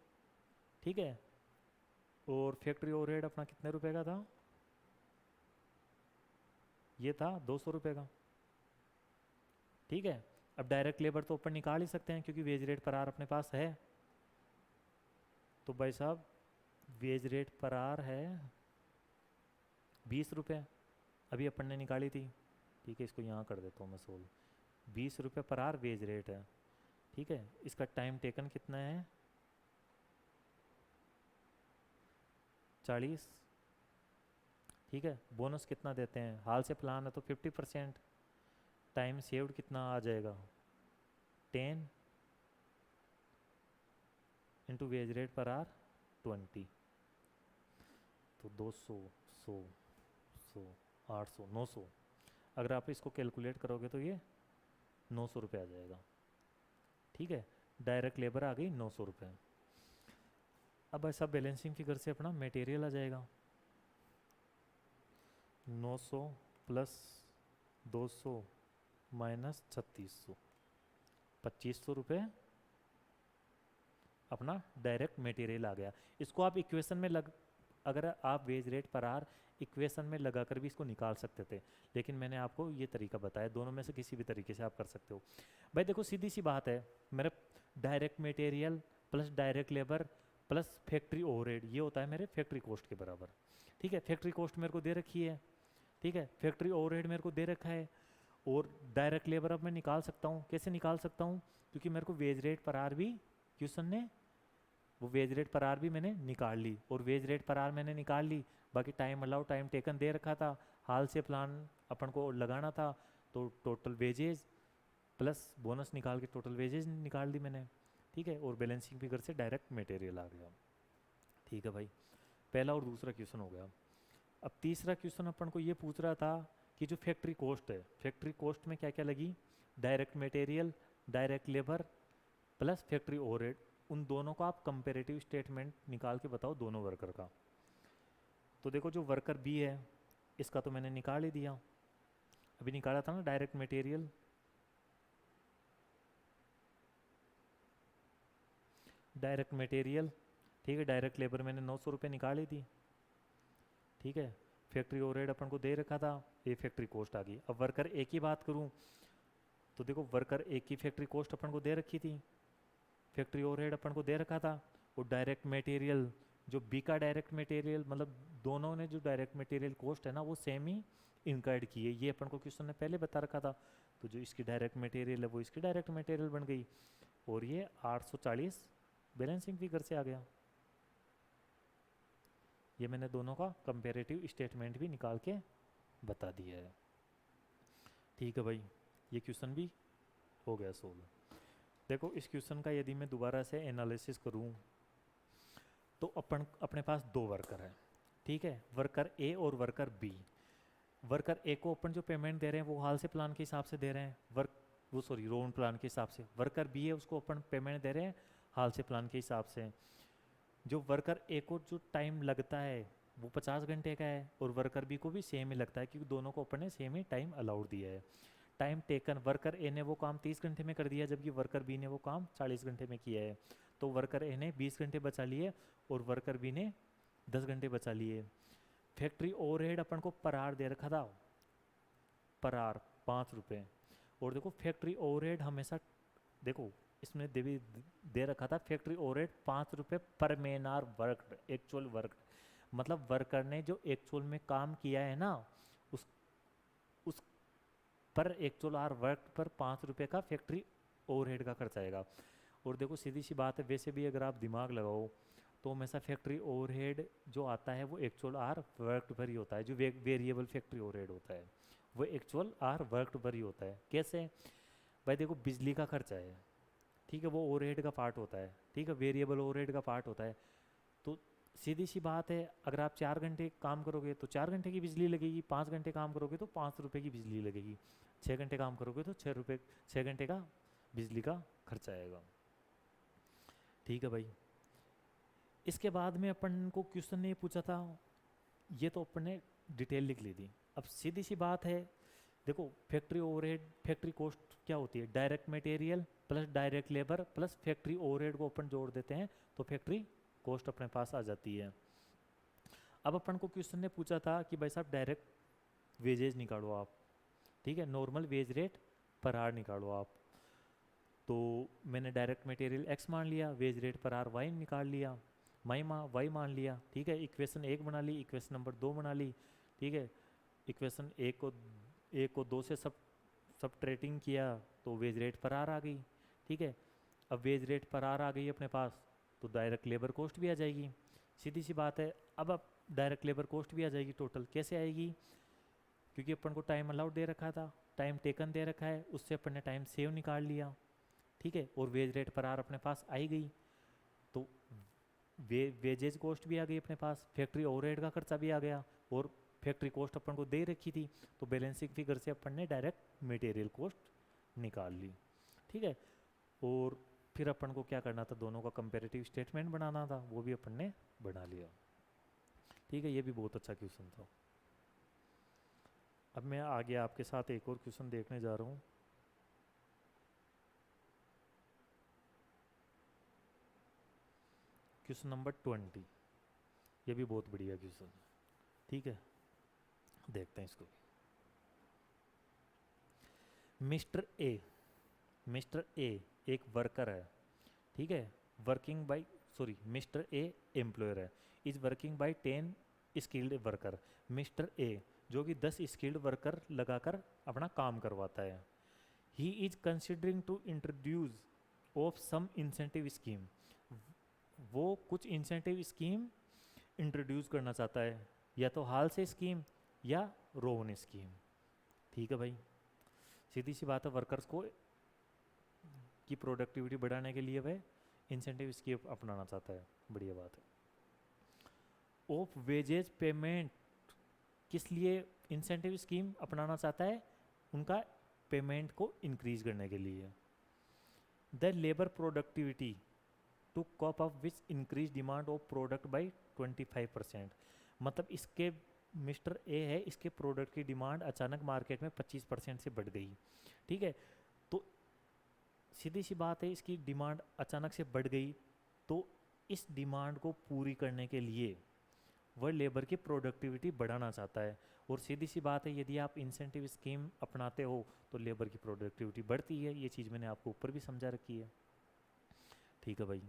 ठीक है, और फैक्ट्री ओवरहेड अपना कितने रुपए का था, ये था 200 रुपये का। ठीक है, अब डायरेक्ट लेबर तो अपन निकाल ही सकते हैं क्योंकि वेज रेट पर आर अपने पास है। तो भाई साहब वेज रेट पर आर है 20 रुपये, अभी अपन ने निकाली थी। ठीक है, इसको यहाँ कर देता हूँ मैं सोल्व, 20 रुपये पर आर वेज रेट है। ठीक है, इसका टाइम टेकन कितना है, 40। ठीक है, बोनस कितना देते हैं, हाल से प्लान है तो 50%, टाइम सेव्ड कितना आ जाएगा, 10 into wage rate per are 20, तो 200 100 100 800 900, अगर आप इसको कैलकुलेट करोगे तो ये 900 रुपये आ जाएगा। ठीक है, डायरेक्ट लेबर आ गई 900 रुपये। अब ऐसा बैलेंसिंग फिगर से अपना मटेरियल आ जाएगा, 900 प्लस 200 माइनस 3600, 2500 रुपये अपना डायरेक्ट मटेरियल आ गया। इसको आप इक्वेशन में अगर आप veg rate per R equation में लगाकर भी इसको निकाल सकते थे, लेकिन मैंने आपको ये तरीका बताया, दोनों में से किसी भी तरीके से आप कर सकते हो। भाई देखो सीधी सी बात है, मेरे direct material plus direct labour plus factory overhead ये होता है मेरे फैक्ट्री कॉस्ट के बराबर। ठीक है, फैक्ट्री कॉस्ट मेरे को दे रखी है। ठीक है, फैक्ट्री ओवरहेड मेरे को दे रखा है, और डायरेक्ट लेबर अब मैं निकाल सकता हूँ। कैसे निकाल सकता हूँ, क्योंकि मेरे को वेज रेट पर आर भी क्वेश्चन ने वो वेज रेट पर आर भी मैंने निकाल ली, और वेज रेट पर आर मैंने निकाल ली, बाकी टाइम अलाउ टाइम टेकन दे रखा था, हाल से प्लान अपन को लगाना था, तो टोटल वेजेज प्लस बोनस निकाल के टोटल वेजेज निकाल दी मैंने। ठीक है, और बैलेंसिंग फिगर से डायरेक्ट मटेरियल आ गया। ठीक है भाई, पहला और दूसरा क्वेश्चन हो गया। अब तीसरा क्वेश्चन अपन को ये पूछ रहा था कि जो फैक्ट्री कॉस्ट है, फैक्ट्री कॉस्ट में क्या क्या लगी, direct material direct labour plus factory overhead, उन दोनों का आप कंपेरेटिव स्टेटमेंट निकाल के बताओ दोनों वर्कर का। तो देखो जो वर्कर बी है इसका तो मैंने निकाल ही दिया, अभी निकाला था ना डायरेक्ट मटेरियल, डायरेक्ट मटेरियल। ठीक है, डायरेक्ट लेबर मैंने 900 रुपये निकाल ही दी। ठीक है, फैक्ट्री ओवरहेड अपन को दे रखा था, ये फैक्ट्री कॉस्ट आ गई। अब वर्कर ए की बात करूं तो देखो वर्कर ए की फैक्ट्री कॉस्ट अपन को दे रखी थी, फैक्ट्री ओवरहेड अपन को दे रखा था, और डायरेक्ट मटेरियल जो बी का डायरेक्ट मटेरियल, मतलब दोनों ने जो डायरेक्ट मटेरियल कॉस्ट है ना वो सेम ही इनकर्ड की है, ये अपन को क्वेश्चन ने पहले बता रखा था। तो जो इसकी डायरेक्ट मटेरियल है वो इसकी डायरेक्ट मटेरियल बन गई, और ये 840 बैलेंसिंग फिगर से आ गया। ये मैंने दोनों का कंपेरेटिव स्टेटमेंट भी निकाल के बता दिया है। ठीक है भाई, ये क्वेश्चन भी हो गया सोल्व। देखो इस क्वेश्चन का यदि मैं दोबारा से एनालिसिस करूं तो अपने पास दो वर्कर हैं। ठीक है, वर्कर ए और वर्कर बी। वर्कर ए को अपन जो पेमेंट दे रहे हैं वो हाल से प्लान के हिसाब से दे रहे हैं, रोन प्लान के हिसाब से। वर्कर बी है उसको अपन पेमेंट दे रहे हैं हाल से प्लान के हिसाब से। जो वर्कर ए को जो टाइम लगता है वो 50 घंटे का है, और वर्कर बी को भी सेम ही लगता है, क्योंकि दोनों को अपन ने सेम ही टाइम अलाउड दिया है। टाइम टेकन, वर्कर ए ने वो काम 30 घंटे में कर दिया, जबकि वर्कर बी ने वो काम 40 घंटे में किया है। तो वर्कर ए ने 20 घंटे बचा लिए और वर्कर बी ने 10 घंटे बचा लिए। फैक्ट्री ओवरहेड अपन को पर आवर दे रखा था, पर आवर 5 रुपये। और देखो फैक्ट्री ओवरहेड हमेशा, देखो इसमें दे रखा था फैक्ट्री ओवरहेड 5 रुपये per man hour work, actual work, मतलब वर्कर ने जो एक्चुअल में काम किया है ना, उस पर एक्चुअल आवर वर्क पर 5 रुपये का फैक्ट्री ओवरहेड का खर्च आएगा। और देखो सीधी सी बात है, वैसे भी अगर आप दिमाग लगाओ तो हमेशा फैक्ट्री ओवरहेड जो आता है वो एक्चुअल आवर वर्क पर ही होता है। जो वेरिएबल फैक्ट्री ओवरहेड होता है वो एक्चुअल आवर वर्क पर ही होता है। कैसे भाई, देखो बिजली का खर्चा है, ठीक है, वो ओवरहेड का पार्ट होता है, ठीक है, वेरिएबल ओवरहेड का पार्ट होता है। तो सीधी सी बात है, अगर आप 4 घंटे काम करोगे तो 4 घंटे की बिजली लगेगी, 5 घंटे काम करोगे तो 5 रुपये की बिजली लगेगी, 6 घंटे काम करोगे तो 6 रुपये, 6 घंटे का बिजली का खर्चा आएगा। ठीक है भाई, इसके बाद में अपन को क्वेश्चन ने पूछा था, ये तो अपन ने डिटेल लिख ली थी। अब सीधी सी बात है, देखो फैक्ट्री ओवरहेड, फैक्ट्री कॉस्ट क्या होती है, direct material plus direct labour plus factory overhead को अपन जोड़ देते हैं तो फैक्ट्री कॉस्ट अपने पास आ जाती है। अब अपन को क्वेश्चन ने पूछा था कि भाई साहब डायरेक्ट वेजेज निकालो आप, ठीक है, normal wage rate per hour निकालो आप। तो मैंने डायरेक्ट मटेरियल एक्स मान लिया, wage rate per hour Y निकाल लिया, वाई मान लिया, ठीक है, इक्वेशन 1 बना ली, इक्वेशन नंबर 2 बना ली, ठीक है, इक्वेशन एक को 2 से सब ट्रेटिंग किया तो वेज रेट पर आर आ गई, ठीक है। अब वेज रेट पर आर आ गई अपने पास तो डायरेक्ट लेबर कॉस्ट भी आ जाएगी, सीधी सी बात है। अब डायरेक्ट लेबर कॉस्ट भी आ जाएगी, टोटल कैसे आएगी, क्योंकि अपन को टाइम अलाउड दे रखा था, टाइम टेकन दे रखा है, उससे अपन ने टाइम सेव निकाल लिया, ठीक है, और वेज रेट पर आर अपने पास आई गई तो वेजेज कॉस्ट भी आ गई अपने पास, फैक्ट्री ओवरहेड का खर्चा भी आ गया और फैक्ट्री कॉस्ट अपन को दे रखी थी तो बैलेंसिंग फिगर से अपन ने डायरेक्ट मटेरियल कॉस्ट निकाल ली, ठीक है। और फिर अपन को क्या करना था, दोनों का कंपैरेटिव स्टेटमेंट बनाना था, वो भी अपन ने बना लिया, ठीक है। ये भी बहुत अच्छा क्वेश्चन था। अब मैं आगे आपके साथ एक और क्वेश्चन देखने जा रहा हूँ। क्वेश्चन नंबर 20, ये भी बहुत बढ़िया क्वेश्चन है, ठीक है, देखते हैं इसको। मिस्टर ए एक वर्कर है, ठीक है, मिस्टर ए एम्प्लॉयर है, is working bye 10 skilled worker. Mister A जो कि 10 स्किल्ड वर्कर लगाकर अपना काम करवाता है। He is considering to introduce of some incentive scheme, वो कुछ इंसेंटिव स्कीम इंट्रोड्यूस करना चाहता है, या तो हाल से स्कीम या रोवन स्कीम, ठीक है भाई। सीधी सी बात है, वर्कर्स को की प्रोडक्टिविटी बढ़ाने के लिए वह इंसेंटिव स्कीम अपनाना चाहता है, बढ़िया बात है। ऑफ वेजेज पेमेंट, किस लिए इंसेंटिव स्कीम अपनाना चाहता है, उनका पेमेंट को इंक्रीज करने के लिए। The labour productivity to cope up which increase demand of product by 25%, मतलब इसके मिस्टर ए है, इसके प्रोडक्ट की डिमांड अचानक मार्केट में 25% से बढ़ गई, ठीक है। तो सीधी सी बात है, इसकी डिमांड अचानक से बढ़ गई तो इस डिमांड को पूरी करने के लिए वह लेबर की प्रोडक्टिविटी बढ़ाना चाहता है। और सीधी सी बात है, यदि आप इंसेंटिव स्कीम अपनाते हो तो लेबर की प्रोडक्टिविटी बढ़ती है, ये चीज़ मैंने आपको ऊपर भी समझा रखी है, ठीक है भाई।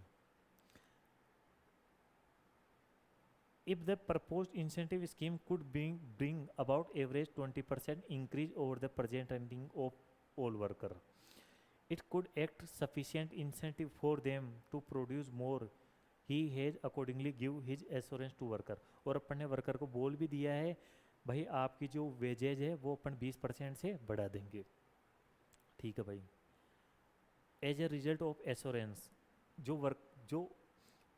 If the proposed incentive scheme could bring about average 20% increase over the present earning of all worker, it could act sufficient incentive for them to produce more. He has accordingly give his assurance to worker, और अपन ने वर्कर को बोल भी दिया है भाई आपकी जो वेजेज है वो अपन 20% से बढ़ा देंगे, ठीक है भाई। As a result of assurance, जो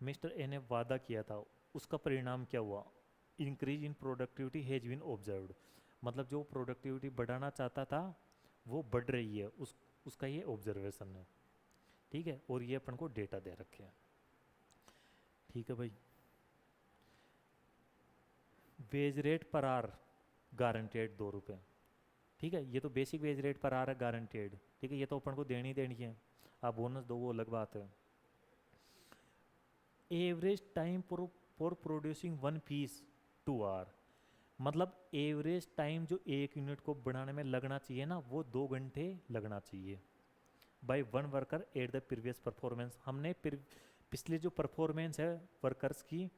मिस्टर ए ने वादा किया था उसका परिणाम क्या हुआ, increase in productivity has been observed, मतलब जो प्रोडक्टिविटी बढ़ाना चाहता था वो बढ़ रही है, उसका ये ऑब्जर्वेशन है, ठीक है। और ये अपन को डेटा दे रखे हैं, ठीक है भाई। Veg rate per are guaranteed 2 रुपये, ठीक है, ये तो basic veg rate per are है गारंटेड, ठीक है, ये तो अपन को देनी है, आप बोनस दो वो अलग बात है। Average time for producing 1 piece 2 hour, मतलब एवरेज टाइम जो एक यूनिट को बनाने में लगना चाहिए ना, वो 2 घंटे लगना चाहिए by one worker at the previous performance. हमने पिछले जो परफॉर्मेंस है वर्कर्स की,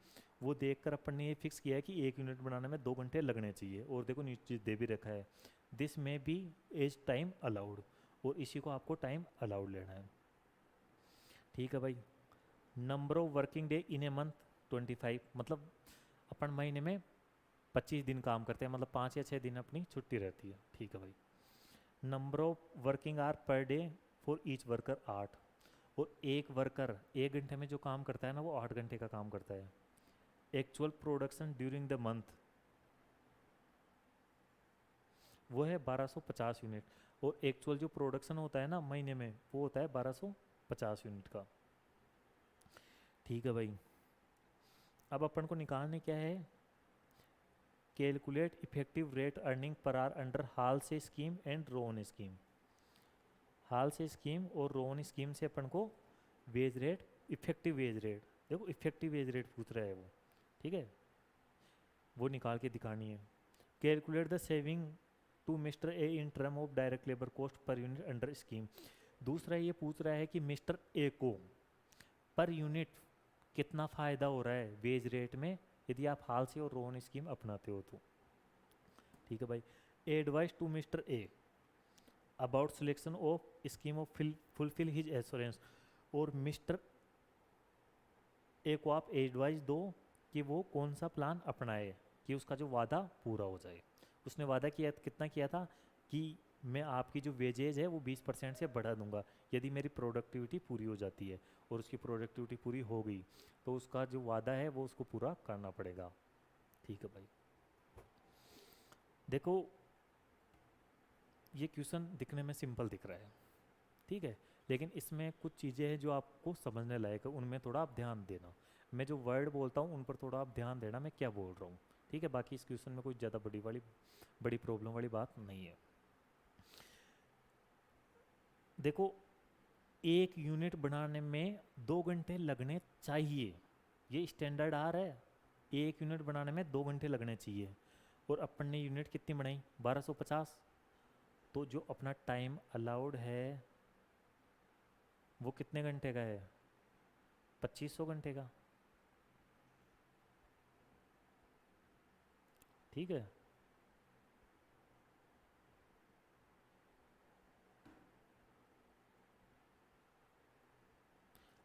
वो देखकर अपन ने ये फिक्स किया है कि एक यूनिट बनाने में 2 घंटे लगने चाहिए। और देखो नीचे दे भी रखा है, दिस में बी एज टाइम अलाउड, और इसी को आपको टाइम अलाउड लेना है। ठीक है भाई। Number of working day in a month 25, मतलब अपन महीने में 25 दिन काम करते हैं, मतलब 5 या 6 दिन अपनी छुट्टी रहती है। ठीक है भाई। Number of working hour per day for each worker 8, और एक वर्कर 1 घंटे में जो काम करता है ना, वो 8 घंटे का काम करता है। Actual production during the month वो है 1250 यूनिट, और एक्चुअल जो प्रोडक्शन होता है ना महीने में, वो होता है 1250 यूनिट का। ठीक है भाई। अब अपन को निकालने क्या है, calculate effective rate earning per hour under Halsey scheme and Rowan scheme. Halsey scheme और रोन स्कीम से अपन को wage rate, effective wage rate, देखो इफेक्टिव वेज रेट पूछ रहा है वो, ठीक है, वो निकाल के दिखानी है। Calculate the saving to Mister A in term of direct labour cost per unit under scheme. दूसरा ये पूछ रहा है कि मिस्टर ए को पर यूनिट कितना फ़ायदा हो रहा है वेज रेट में यदि आप हाल से और रोन स्कीम अपनाते हो तो। ठीक है भाई। Advice to Mister A about selection of scheme of fulfil his assurance, और मिस्टर ए को आप एडवाइस दो कि वो कौन सा प्लान अपनाए कि उसका जो वादा पूरा हो जाए। उसने वादा किया, कितना किया था कि मैं आपकी जो वेजेज है वो 20% से बढ़ा दूंगा यदि मेरी प्रोडक्टिविटी पूरी हो जाती है, और उसकी प्रोडक्टिविटी पूरी हो गई तो उसका जो वादा है वो उसको पूरा करना पड़ेगा। ठीक है भाई। देखो ये क्वेश्चन दिखने में सिंपल दिख रहा है, ठीक है, लेकिन इसमें कुछ चीज़ें हैं जो आपको समझने लायक है, उनमें थोड़ा आप ध्यान देना। मैं जो वर्ड बोलता हूँ उन पर थोड़ा आप ध्यान देना मैं क्या बोल रहा हूँ। ठीक है, बाकी इस क्वेश्चन में कोई ज़्यादा बड़ी प्रॉब्लम वाली बात नहीं है। देखो एक यूनिट बनाने में 2 घंटे लगने चाहिए, ये स्टैंडर्ड आ रहा है, एक यूनिट बनाने में 2 घंटे लगने चाहिए, और अपन ने यूनिट कितनी बनाई 1250, तो जो अपना टाइम अलाउड है वो कितने घंटे का है, 2500 घंटे का। ठीक है,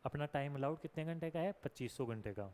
अपना टाइम अलाउड कितने घंटे का है, 2500 घंटे का।